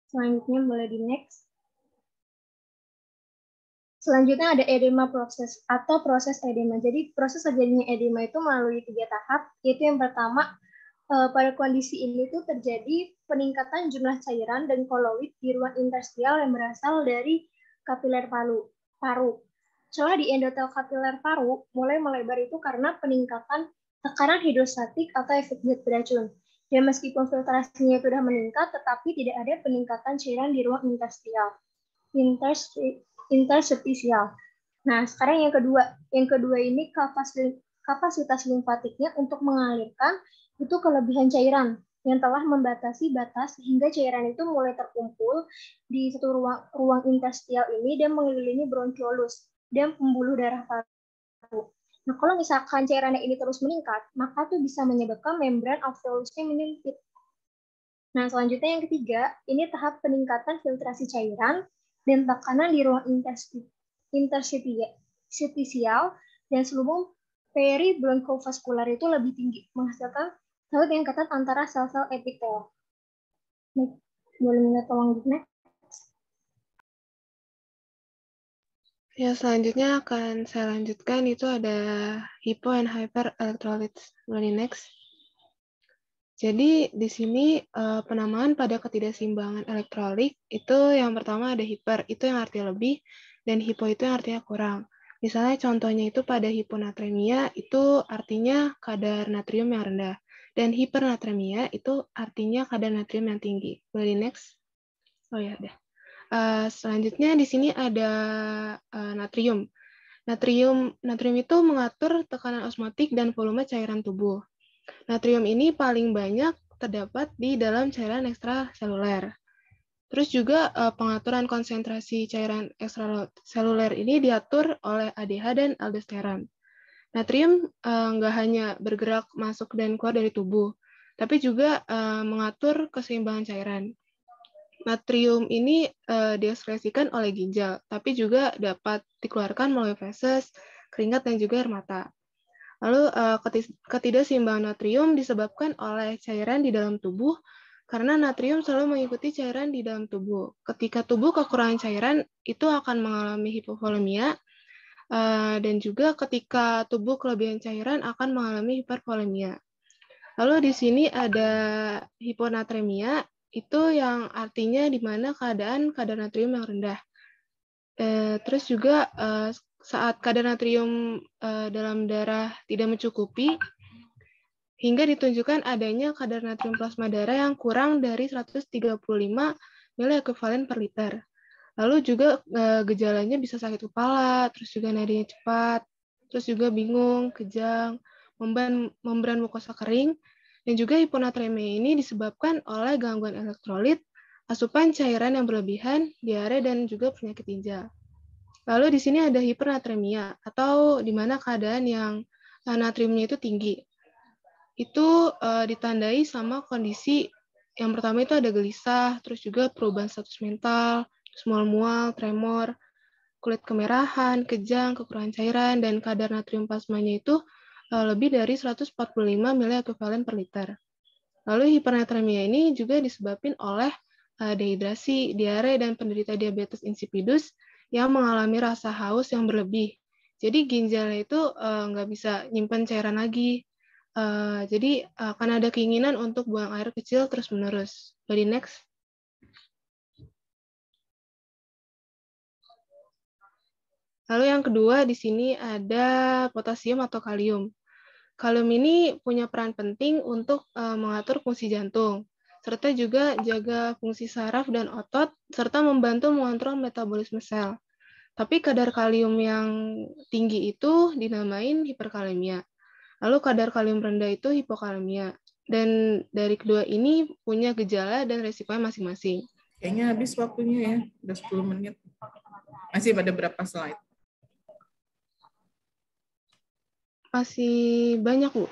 Selanjutnya boleh di next. Selanjutnya ada edema proses atau proses edema. Jadi proses terjadinya edema itu melalui 3 tahap. Yaitu yang pertama, pada kondisi ini tuh terjadi peningkatan jumlah cairan dan koloid di ruang interstisial yang berasal dari kapiler paru. Soalnya di endotel kapiler paru mulai melebar itu karena peningkatan tekanan hidrostatik atau efek zat beracun. Dan meskipun filtrasinya sudah meningkat, tetapi tidak ada peningkatan cairan di ruang interstisial. Nah, sekarang yang kedua. Yang kedua ini kapasitas limfatiknya untuk mengalirkan itu kelebihan cairan yang telah membatasi batas sehingga cairan itu mulai terkumpul di satu ruang interstisial ini dan mengelilingi bronkiolus dan pembuluh darah paru. Nah, kalau misalkan cairannya ini terus meningkat, maka itu bisa menyebabkan membran alveolusnya menyempit. Nah, selanjutnya yang ketiga, ini tahap peningkatan filtrasi cairan dan tekanan di ruang interstisial dan selubung peribronkovaskular itu lebih tinggi, menghasilkan saut yang ketat antara sel-sel epitel. Nih, boleh minta tolong di next. Ya, selanjutnya akan saya lanjutkan itu ada hypo and hyper electrolytes. Boleh next. Jadi di sini penamaan pada ketidakseimbangan elektrolit itu yang pertama ada hiper, itu yang artinya lebih, dan hipo itu yang artinya kurang. Misalnya contohnya itu pada hiponatremia itu artinya kadar natrium yang rendah, dan hipernatremia itu artinya kadar natrium yang tinggi. Boleh next? Oh ya, udah. Selanjutnya di sini ada natrium. Natrium itu mengatur tekanan osmotik dan volume cairan tubuh. Natrium ini paling banyak terdapat di dalam cairan ekstraseluler. Terus juga pengaturan konsentrasi cairan ekstraseluler ini diatur oleh ADH dan aldosteron. Natrium nggak hanya bergerak masuk dan keluar dari tubuh, tapi juga mengatur keseimbangan cairan. Natrium ini diekskresikan oleh ginjal, tapi juga dapat dikeluarkan melalui feses, keringat, dan juga air mata. Lalu ketidakseimbangan natrium disebabkan oleh cairan di dalam tubuh karena natrium selalu mengikuti cairan di dalam tubuh. Ketika tubuh kekurangan cairan, itu akan mengalami hipovolemia, dan juga ketika tubuh kelebihan cairan akan mengalami hipervolemia. Lalu di sini ada hiponatremia, itu yang artinya di mana keadaan kadar natrium yang rendah. Terus juga saat kadar natrium dalam darah tidak mencukupi, hingga ditunjukkan adanya kadar natrium plasma darah yang kurang dari 135 mili ekuivalen per liter. Lalu juga gejalanya bisa sakit kepala, terus juga nadanya cepat, terus juga bingung, kejang, membran mukosa kering, dan juga hiponatremia ini disebabkan oleh gangguan elektrolit, asupan cairan yang berlebihan, diare, dan juga penyakit ginjal. Lalu di sini ada hipernatremia, atau di mana keadaan yang natriumnya itu tinggi. Itu ditandai sama kondisi yang pertama itu ada gelisah, terus juga perubahan status mental, mual-mual, tremor, kulit kemerahan, kejang, kekurangan cairan, dan kadar natrium plasmanya itu lebih dari 145 mili ekuivalen per liter. Lalu hipernatremia ini juga disebabkan oleh dehidrasi, diare, dan penderita diabetes insipidus yang mengalami rasa haus yang berlebih. Jadi ginjalnya itu nggak bisa nyimpan cairan lagi. Jadi akan ada keinginan untuk buang air kecil terus-menerus. Jadi next. Lalu yang kedua di sini ada potasium atau kalium. Kalium ini punya peran penting untuk mengatur fungsi jantung, serta juga jaga fungsi saraf dan otot, serta membantu mengontrol metabolisme sel. Tapi kadar kalium yang tinggi itu dinamain hiperkalemia. Lalu kadar kalium rendah itu hipokalemia. Dan dari kedua ini punya gejala dan resikonya masing-masing. Kayaknya habis waktunya ya, udah 10 menit. Masih pada berapa slide? Masih banyak, Bu.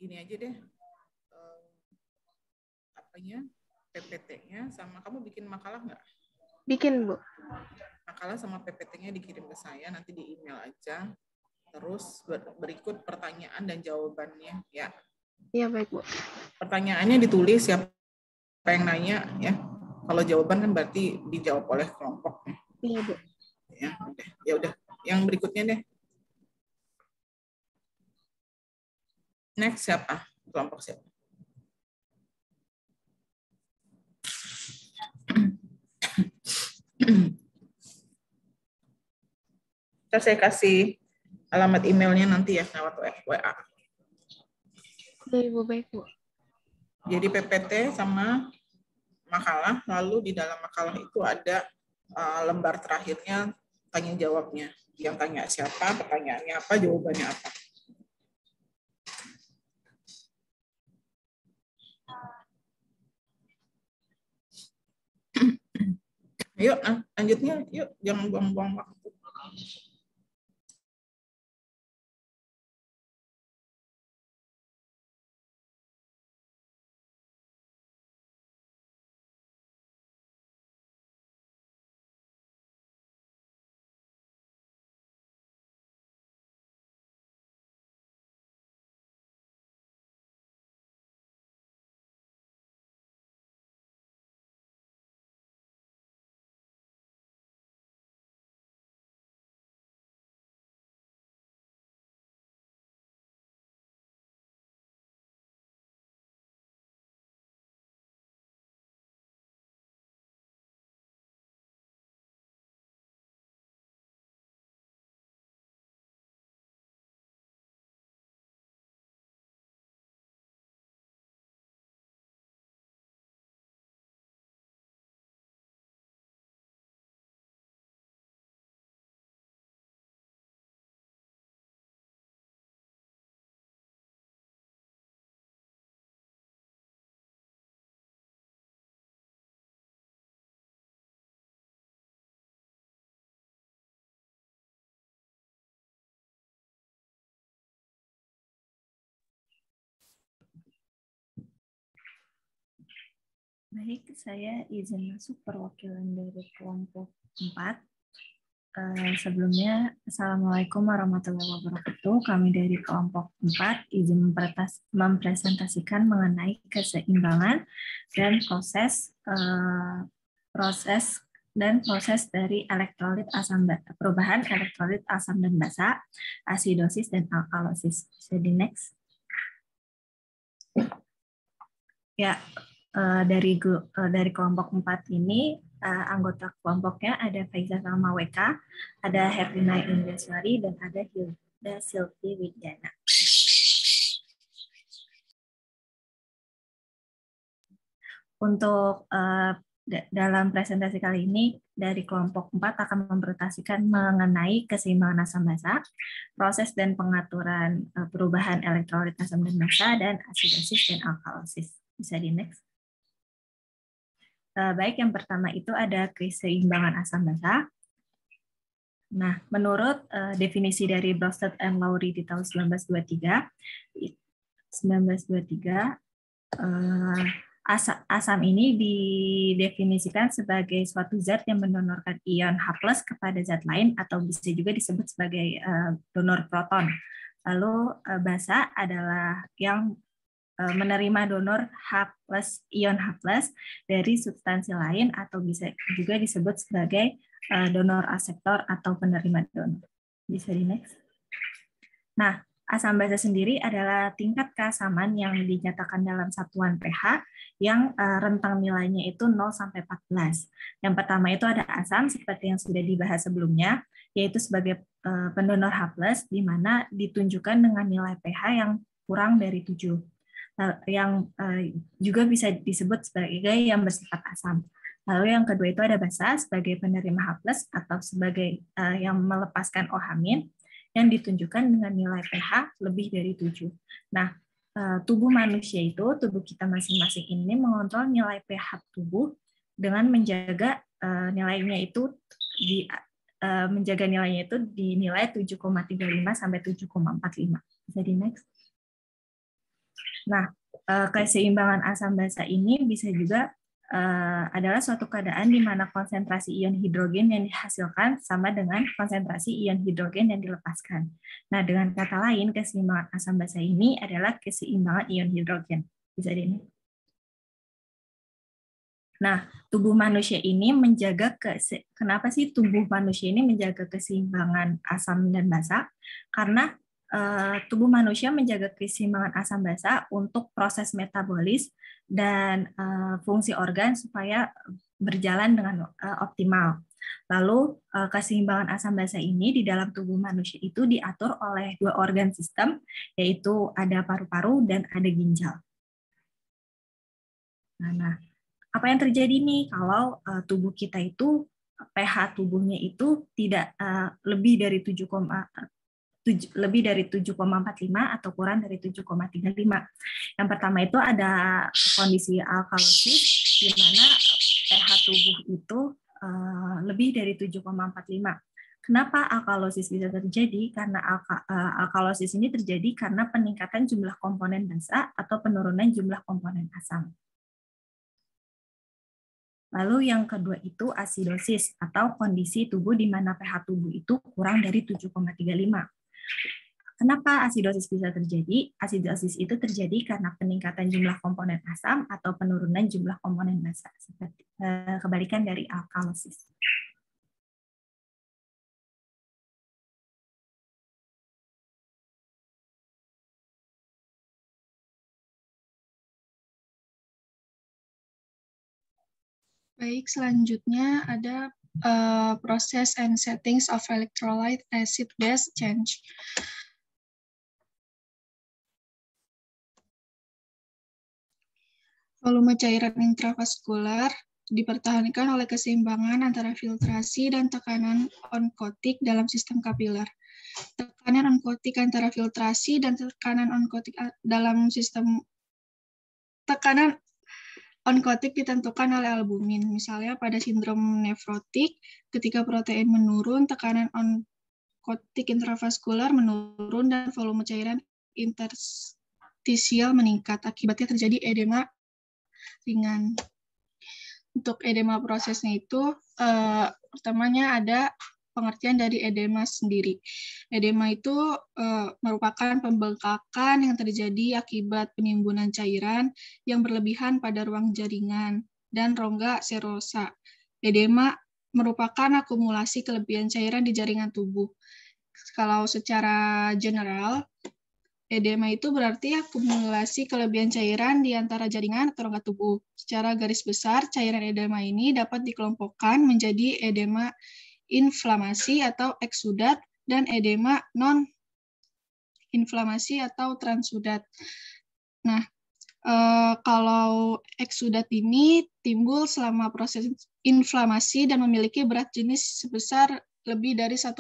Ini aja deh. Apanya? PPT-nya sama kamu bikin makalah nggak? Bikin, Bu. Makalah sama PPT-nya dikirim ke saya, nanti di email aja. Terus berikut pertanyaan dan jawabannya ya. Iya, baik, Bu. Pertanyaannya ditulis, siapa yang nanya ya. Kalau jawaban kan berarti dijawab oleh kelompok. Iya, Bu. Ya udah. Yang berikutnya deh. Next siapa? Kelompok siapa? Ntar saya kasih alamat emailnya nanti ya lewat WA. Iya, Bu, baik, Bu. Jadi PPT sama makalah, lalu di dalam makalah itu ada lembar terakhirnya tanya jawabnya. Yang tanya siapa, pertanyaannya apa, jawabannya apa. Yuk, lanjutnya. Yuk, jangan buang-buang waktu. Baik, saya izin masuk perwakilan dari kelompok 4. Sebelumnya, Assalamualaikum warahmatullahi wabarakatuh. Kami dari kelompok 4 izin mempresentasikan mengenai keseimbangan dan proses dari elektrolit asam perubahan elektrolit asam dan basa, asidosis dan alkalosis. Bisa di next. Ya. Dari kelompok 4 ini, anggota kelompoknya ada Faiza Salma WK, ada Herlina Indeswari, dan ada Hilda Silvi Widyana. Untuk dalam presentasi kali ini, dari kelompok 4 akan mempresentasikan mengenai keseimbangan asam basa, proses dan pengaturan perubahan elektrolit asam dan basa, dan asidosis dan alkalosis. Bisa di next. Baik, yang pertama itu ada keseimbangan asam basa. Nah, menurut definisi dari Brosted and Lowry di tahun 1923, asam ini didefinisikan sebagai suatu zat yang mendonorkan ion H+ kepada zat lain, atau bisa juga disebut sebagai donor proton. Lalu basa adalah yang menerima donor H+, ion H+ dari substansi lain, atau bisa juga disebut sebagai donor aseptor atau penerima donor. Bisa di next. Nah, Asam basa sendiri adalah tingkat keasaman yang dinyatakan dalam satuan pH yang rentang nilainya itu 0 sampai 14. Yang pertama itu ada asam seperti yang sudah dibahas sebelumnya, yaitu sebagai pendonor H+, di mana ditunjukkan dengan nilai pH yang kurang dari 7. Yang juga bisa disebut sebagai yang bersifat asam. Lalu yang kedua itu ada basa sebagai penerima H+ atau sebagai yang melepaskan OH- yang ditunjukkan dengan nilai pH lebih dari 7. Nah, tubuh manusia itu, tubuh kita masing-masing ini mengontrol nilai pH tubuh dengan menjaga nilainya itu dinilai 7,35 sampai 7,45. Bisa di next. Nah, keseimbangan asam basa ini bisa juga adalah suatu keadaan di mana konsentrasi ion hidrogen yang dihasilkan sama dengan konsentrasi ion hidrogen yang dilepaskan. Nah, dengan kata lain, keseimbangan asam basa ini adalah keseimbangan ion hidrogen. Bisa di. Nah, tubuh manusia ini menjaga kenapa sih tubuh manusia ini menjaga keseimbangan asam dan basa? Karena tubuh manusia menjaga keseimbangan asam basa untuk proses metabolis dan fungsi organ supaya berjalan dengan optimal. Lalu keseimbangan asam basa ini di dalam tubuh manusia itu diatur oleh 2 organ sistem, yaitu ada paru-paru dan ada ginjal. Nah, apa yang terjadi nih kalau tubuh kita itu pH tubuhnya itu tidak lebih dari 7,45 atau kurang dari 7,35. Yang pertama itu ada kondisi alkalosis, di mana pH tubuh itu lebih dari 7,45. Kenapa alkalosis bisa terjadi? Karena alkalosis ini terjadi karena peningkatan jumlah komponen basa atau penurunan jumlah komponen asam. Lalu yang kedua itu asidosis atau kondisi tubuh di mana pH tubuh itu kurang dari 7,35. Kenapa asidosis bisa terjadi? Asidosis itu terjadi karena peningkatan jumlah komponen asam atau penurunan jumlah komponen basa, seperti kebalikan dari alkalosis. Baik, selanjutnya ada process and settings of electrolyte acid-base change. Volume cairan intravaskular dipertahankan oleh keseimbangan antara filtrasi dan tekanan onkotik dalam sistem kapiler. Tekanan onkotik antara filtrasi dan tekanan onkotik dalam sistem onkotik ditentukan oleh albumin. Misalnya pada sindrom nefrotik, ketika protein menurun, tekanan onkotik intravaskular menurun dan volume cairan interstisial meningkat. Akibatnya terjadi edema ringan. Untuk edema prosesnya itu, pertamanya ada pengertian dari edema sendiri. Edema itu merupakan pembengkakan yang terjadi akibat penimbunan cairan yang berlebihan pada ruang jaringan dan rongga serosa. Edema merupakan akumulasi kelebihan cairan di jaringan tubuh. Kalau secara general, edema itu berarti akumulasi kelebihan cairan di antara jaringan atau rongga tubuh. Secara garis besar, cairan edema ini dapat dikelompokkan menjadi edema inflamasi atau eksudat dan edema non-inflamasi atau transudat. Nah, kalau eksudat ini timbul selama proses inflamasi dan memiliki berat jenis sebesar lebih dari 1,20.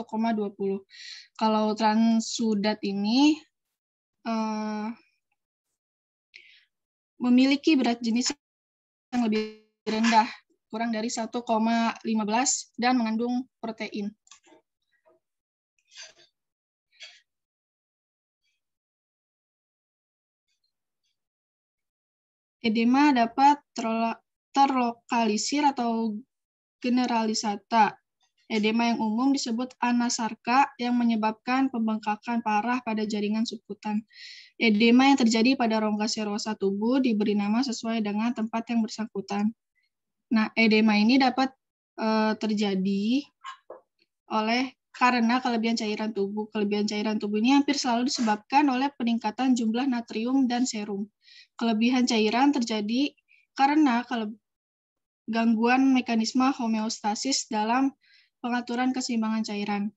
Kalau transudat ini memiliki berat jenis yang lebih rendah, kurang dari 1,15 dan mengandung protein. Edema dapat terlokalisir atau generalisata. Edema yang umum disebut anasarka yang menyebabkan pembengkakan parah pada jaringan subkutan. Edema yang terjadi pada rongga serosa tubuh diberi nama sesuai dengan tempat yang bersangkutan. Nah, edema ini dapat terjadi oleh karena kelebihan cairan tubuh. Kelebihan cairan tubuh ini hampir selalu disebabkan oleh peningkatan jumlah natrium dan serum. Kelebihan cairan terjadi karena gangguan mekanisme homeostasis dalam pengaturan keseimbangan cairan.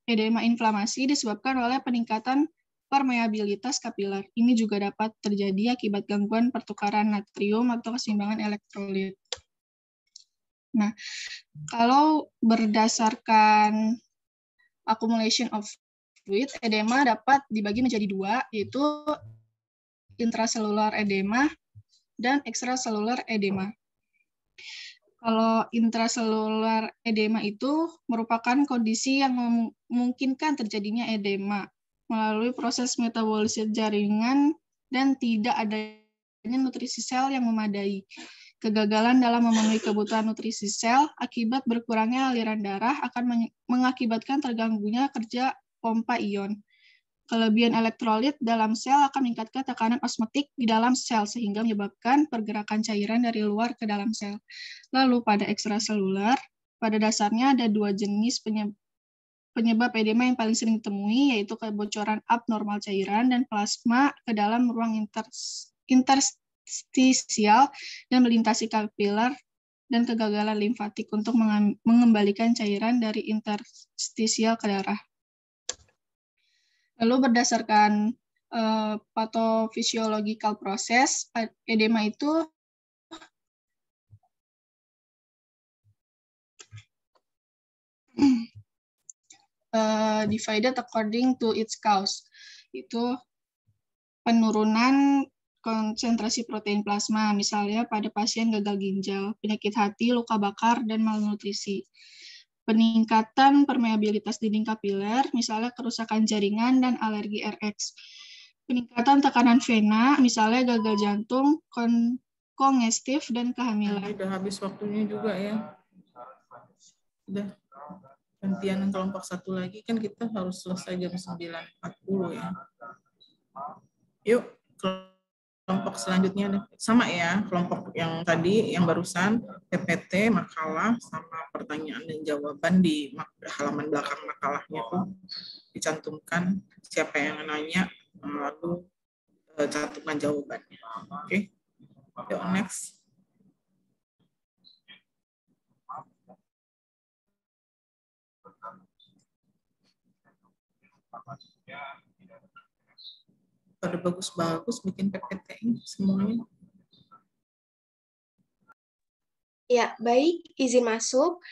Edema inflamasi disebabkan oleh peningkatan permeabilitas kapiler. Ini juga dapat terjadi akibat gangguan pertukaran natrium atau keseimbangan elektrolit. Nah, kalau berdasarkan accumulation of fluid, edema dapat dibagi menjadi dua, yaitu intraselular edema dan ekstraselular edema. Kalau intraselular edema itu merupakan kondisi yang memungkinkan terjadinya edema melalui proses metabolisme jaringan dan tidak adanya nutrisi sel yang memadai. Kegagalan dalam memenuhi kebutuhan nutrisi sel akibat berkurangnya aliran darah akan mengakibatkan terganggunya kerja pompa ion. Kelebihan elektrolit dalam sel akan meningkatkan tekanan osmotik di dalam sel sehingga menyebabkan pergerakan cairan dari luar ke dalam sel. Lalu pada ekstraselular, pada dasarnya ada dua jenis penyebab edema yang paling sering ditemui, yaitu kebocoran abnormal cairan dan plasma ke dalam ruang interstisial dan melintasi kapiler dan kegagalan limfatik untuk mengembalikan cairan dari interstisial ke darah. Lalu berdasarkan pathophysiological proses, edema itu divided according to its cause. Itu penurunan konsentrasi protein plasma, misalnya pada pasien gagal ginjal, penyakit hati, luka bakar, dan malnutrisi. Peningkatan permeabilitas dinding kapiler, misalnya kerusakan jaringan dan alergi RX. Peningkatan tekanan vena, misalnya gagal jantung, kongestif, dan kehamilan. Udah habis waktunya juga ya. Udah gantian kelompok satu lagi, kan kita harus selesai jam 9.40 ya. Yuk, kelompok selanjutnya sama ya, kelompok yang tadi, yang barusan, PPT, makalah, sama pertanyaan dan jawaban di halaman belakang makalahnya tuh dicantumkan siapa yang nanya, lalu cantumkan jawabannya. Oke, yuk next. Pada bagus-bagus bikin PPT semuanya. Ya, baik, izin masuk.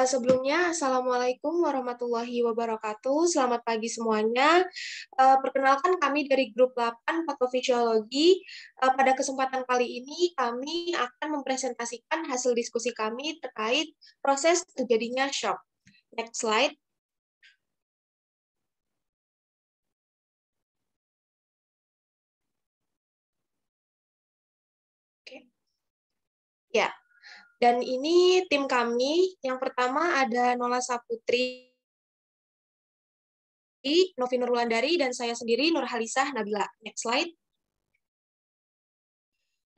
Sebelumnya, Assalamualaikum warahmatullahi wabarakatuh. Selamat pagi semuanya. Perkenalkan kami dari grup 8 Pathofisiologi. Pada kesempatan kali ini, kami akan mempresentasikan hasil diskusi kami terkait proses terjadinya shock. Next slide. Oke. Ya. Dan ini tim kami, yang pertama ada Nola Saputri, Novi Nurlandari, dan saya sendiri Nurhalisah Nabila. Next slide.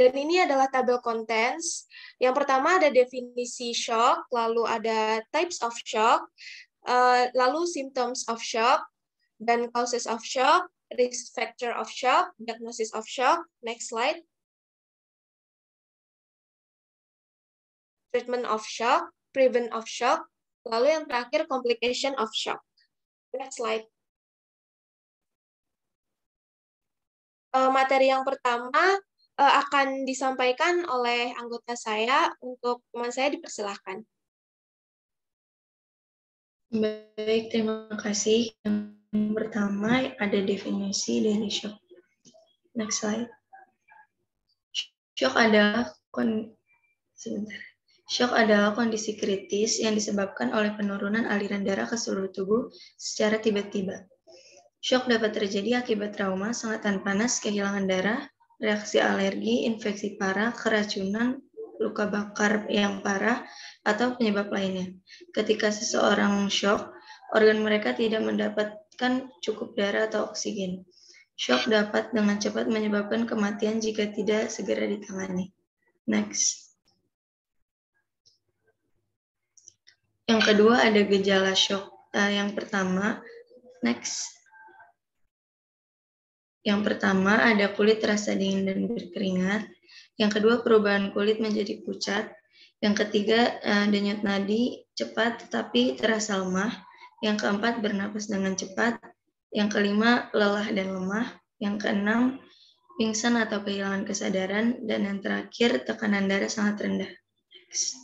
Dan ini adalah tabel contents. Yang pertama ada definisi shock, lalu ada types of shock, lalu symptoms of shock, dan causes of shock, risk factor of shock, diagnosis of shock. Next slide. Treatment of shock, prevent of shock, lalu yang terakhir complication of shock. Next slide. Materi yang pertama akan disampaikan oleh anggota saya. Untuk teman saya dipersilahkan. Baik, terima kasih. Yang pertama ada definisi dari shock. Next slide. Shock adalah Shock adalah kondisi kritis yang disebabkan oleh penurunan aliran darah ke seluruh tubuh secara tiba-tiba. Shock dapat terjadi akibat trauma, sengatan panas, kehilangan darah, reaksi alergi, infeksi parah, keracunan, luka bakar yang parah, atau penyebab lainnya. Ketika seseorang shock, organ mereka tidak mendapatkan cukup darah atau oksigen. Shock dapat dengan cepat menyebabkan kematian jika tidak segera ditangani. Next. Yang kedua ada gejala shock. Yang pertama, next. Yang pertama ada kulit terasa dingin dan berkeringat. Yang kedua perubahan kulit menjadi pucat. Yang ketiga denyut nadi cepat tetapi terasa lemah. Yang keempat bernapas dengan cepat. Yang kelima lelah dan lemah. Yang keenam pingsan atau kehilangan kesadaran. Dan yang terakhir tekanan darah sangat rendah. Next.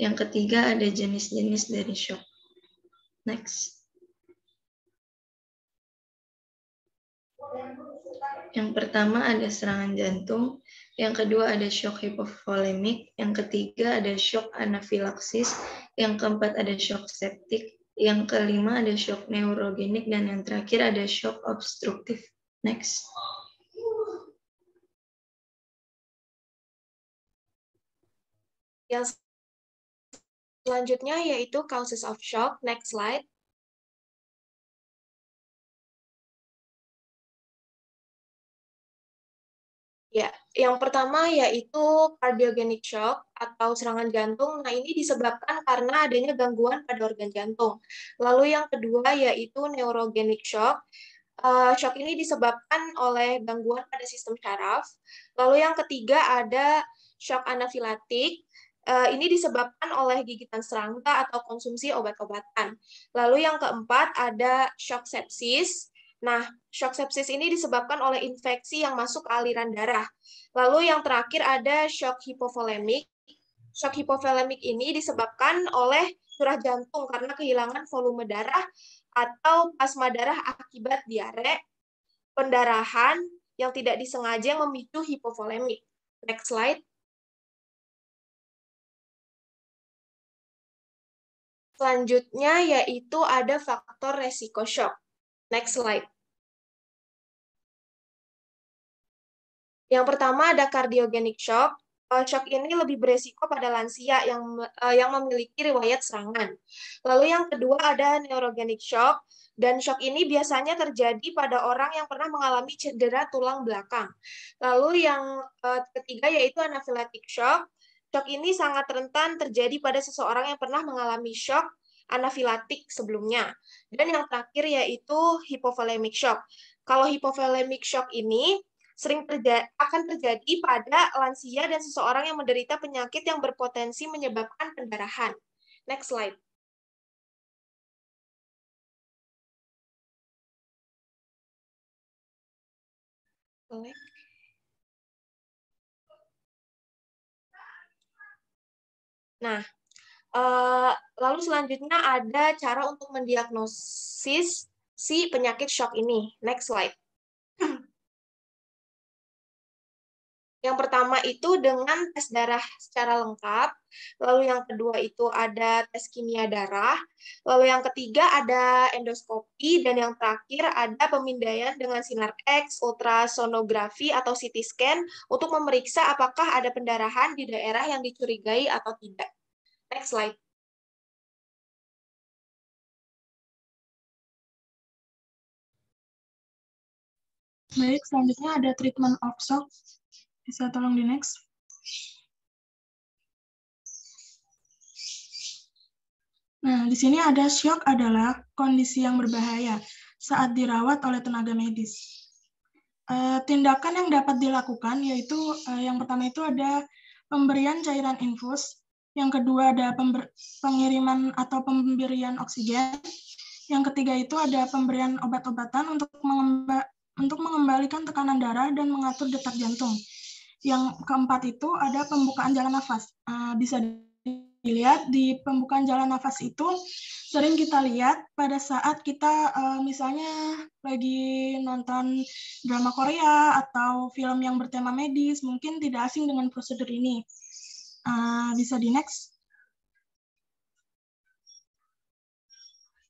Yang ketiga ada jenis-jenis dari shock. Next. Yang pertama ada serangan jantung, yang kedua ada shock hipovolemik, yang ketiga ada shock anafilaksis, yang keempat ada shock septik, yang kelima ada shock neurogenik, dan yang terakhir ada shock obstruktif. Next. Yang selanjutnya yaitu causes of shock. Next slide. Ya, yang pertama yaitu cardiogenic shock atau serangan jantung. Nah, ini disebabkan karena adanya gangguan pada organ jantung. Lalu yang kedua yaitu neurogenic shock. Shock ini disebabkan oleh gangguan pada sistem syaraf. Lalu yang ketiga ada shock anafilaktik. Ini disebabkan oleh gigitan serangga atau konsumsi obat-obatan. Lalu yang keempat ada shock sepsis. Nah, shock sepsis ini disebabkan oleh infeksi yang masuk ke aliran darah. Lalu yang terakhir ada shock hipovolemik. Shock hipovolemik ini disebabkan oleh curah jantung karena kehilangan volume darah atau plasma darah akibat diare, pendarahan yang tidak disengaja yang memicu hipovolemik. Next slide. Selanjutnya yaitu ada faktor resiko shock. Next slide. Yang pertama ada cardiogenic shock. Shock ini lebih beresiko pada lansia yang memiliki riwayat serangan. Lalu yang kedua ada neurogenic shock. Dan shock ini biasanya terjadi pada orang yang pernah mengalami cedera tulang belakang. Lalu yang ketiga yaitu anaphylactic shock. Shock ini sangat rentan terjadi pada seseorang yang pernah mengalami shock anafilaktik sebelumnya. Dan yang terakhir yaitu hypovolemic shock. Kalau hypovolemic shock ini akan terjadi pada lansia dan seseorang yang menderita penyakit yang berpotensi menyebabkan pendarahan. Next slide. Nah, lalu selanjutnya ada cara untuk mendiagnosis si penyakit shock ini. Next slide. Yang pertama itu dengan tes darah secara lengkap, lalu yang kedua itu ada tes kimia darah, lalu yang ketiga ada endoskopi, dan yang terakhir ada pemindaian dengan sinar X, ultrasonografi atau CT scan untuk memeriksa apakah ada pendarahan di daerah yang dicurigai atau tidak. Next slide. Baik, selanjutnya ada treatment of shock. Bisa tolong di next. Nah, di sini ada shock adalah kondisi yang berbahaya saat dirawat oleh tenaga medis. Tindakan yang dapat dilakukan yaitu yang pertama itu ada pemberian cairan infus, yang kedua ada pengiriman atau pemberian oksigen, yang ketiga itu ada pemberian obat-obatan untuk mengembalikan tekanan darah dan mengatur detak jantung. Yang keempat itu ada pembukaan jalan nafas. Bisa dilihat di pembukaan jalan nafas itu sering kita lihat pada saat kita misalnya lagi nonton drama Korea atau film yang bertema medis, mungkin tidak asing dengan prosedur ini. Bisa di next.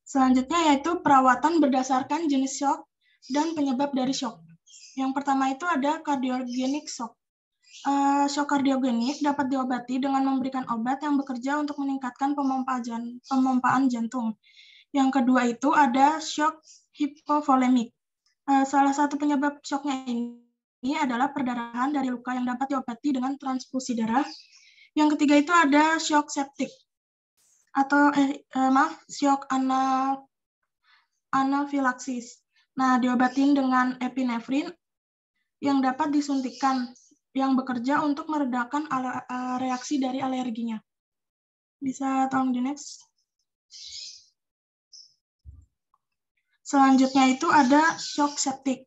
Selanjutnya yaitu perawatan berdasarkan jenis shock dan penyebab dari shock. Yang pertama itu ada cardiogenic shock. Shock kardiogenik dapat diobati dengan memberikan obat yang bekerja untuk meningkatkan pemompaan jantung. Yang kedua itu ada shock hipovolemik. Salah satu penyebab shocknya ini adalah perdarahan dari luka yang dapat diobati dengan transfusi darah. Yang ketiga itu ada shock septic atau shock anafilaksis. Nah, diobatin dengan epinefrin yang dapat disuntikan yang bekerja untuk meredakan reaksi dari alerginya. Bisa tolong di next. Selanjutnya itu ada shock septic.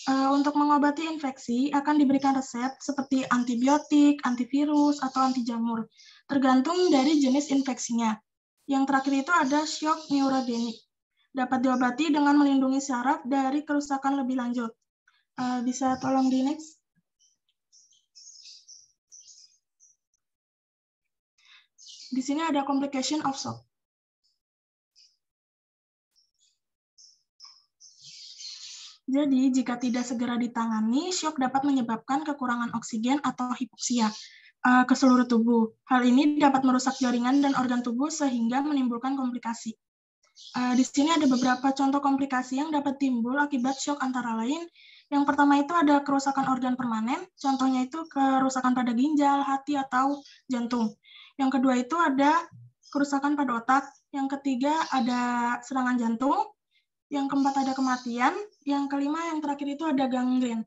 Untuk mengobati infeksi akan diberikan resep seperti antibiotik, antivirus, atau anti jamur, tergantung dari jenis infeksinya. Yang terakhir itu ada shock neurogenik. Dapat diobati dengan melindungi saraf dari kerusakan lebih lanjut. Bisa tolong di next. Di sini ada complication of shock. Jadi, jika tidak segera ditangani, shock dapat menyebabkan kekurangan oksigen atau hipoksia ke seluruh tubuh. Hal ini dapat merusak jaringan dan organ tubuh sehingga menimbulkan komplikasi. Di sini ada beberapa contoh komplikasi yang dapat timbul akibat shock antara lain. Yang pertama itu ada kerusakan organ permanen, contohnya itu kerusakan pada ginjal, hati, atau jantung. Yang kedua itu ada kerusakan pada otak. Yang ketiga ada serangan jantung. Yang keempat ada kematian. Yang kelima, yang terakhir itu ada gangren.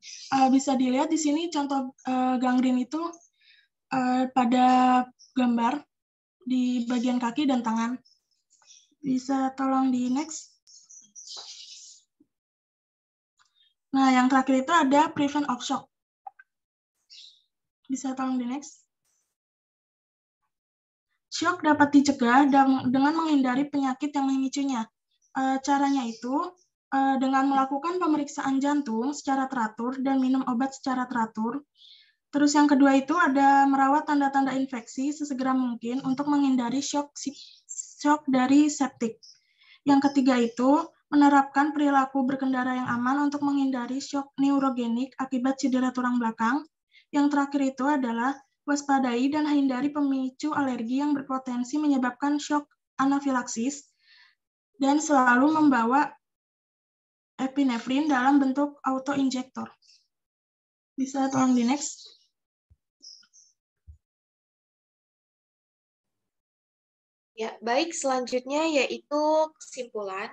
Bisa dilihat di sini contoh gangren itu pada gambar di bagian kaki dan tangan. Bisa tolong di next. Nah, yang terakhir itu ada prevent of shock. Bisa tolong di next. Shock dapat dicegah dengan menghindari penyakit yang memicunya. Caranya itu dengan melakukan pemeriksaan jantung secara teratur dan minum obat secara teratur. Terus yang kedua itu ada merawat tanda-tanda infeksi sesegera mungkin untuk menghindari shock dari septik. Yang ketiga itu menerapkan perilaku berkendara yang aman untuk menghindari shock neurogenik akibat cedera tulang belakang. Yang terakhir itu adalah waspadai dan hindari pemicu alergi yang berpotensi menyebabkan shock anafilaksis dan selalu membawa epinefrin dalam bentuk autoinjektor. Bisa tolong di next. Ya, baik, selanjutnya yaitu kesimpulan.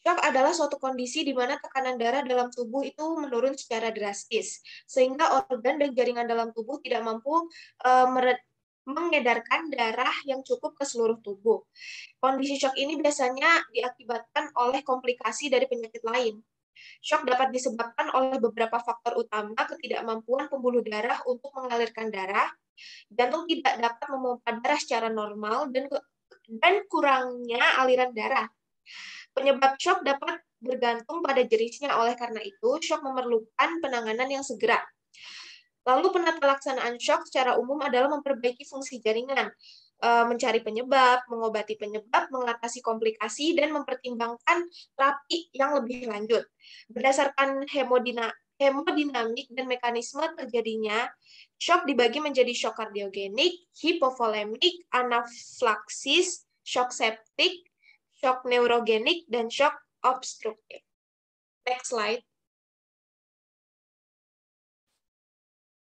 Shock adalah suatu kondisi di mana tekanan darah dalam tubuh itu menurun secara drastis, sehingga organ dan jaringan dalam tubuh tidak mampu mengedarkan darah yang cukup ke seluruh tubuh. Kondisi shock ini biasanya diakibatkan oleh komplikasi dari penyakit lain. Shock dapat disebabkan oleh beberapa faktor utama, ketidakmampuan pembuluh darah untuk mengalirkan darah, jantung tidak dapat memompa darah secara normal, dan kurangnya aliran darah. Penyebab shock dapat bergantung pada jenisnya, oleh karena itu shock memerlukan penanganan yang segera. Lalu penata laksanaan shock secara umum adalah memperbaiki fungsi jaringan, mencari penyebab, mengobati penyebab, mengatasi komplikasi, dan mempertimbangkan terapi yang lebih lanjut. Berdasarkan hemodinamik dan mekanisme terjadinya, shock dibagi menjadi shock kardiogenik, hipovolemik, anafilaksis, shock septik, shock neurogenik, dan shock obstruktif. Next slide.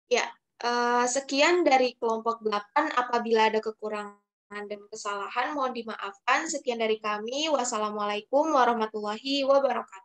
Ya, sekian dari kelompok 8. Apabila ada kekurangan dan kesalahan, mohon dimaafkan. Sekian dari kami. Wassalamualaikum warahmatullahi wabarakatuh.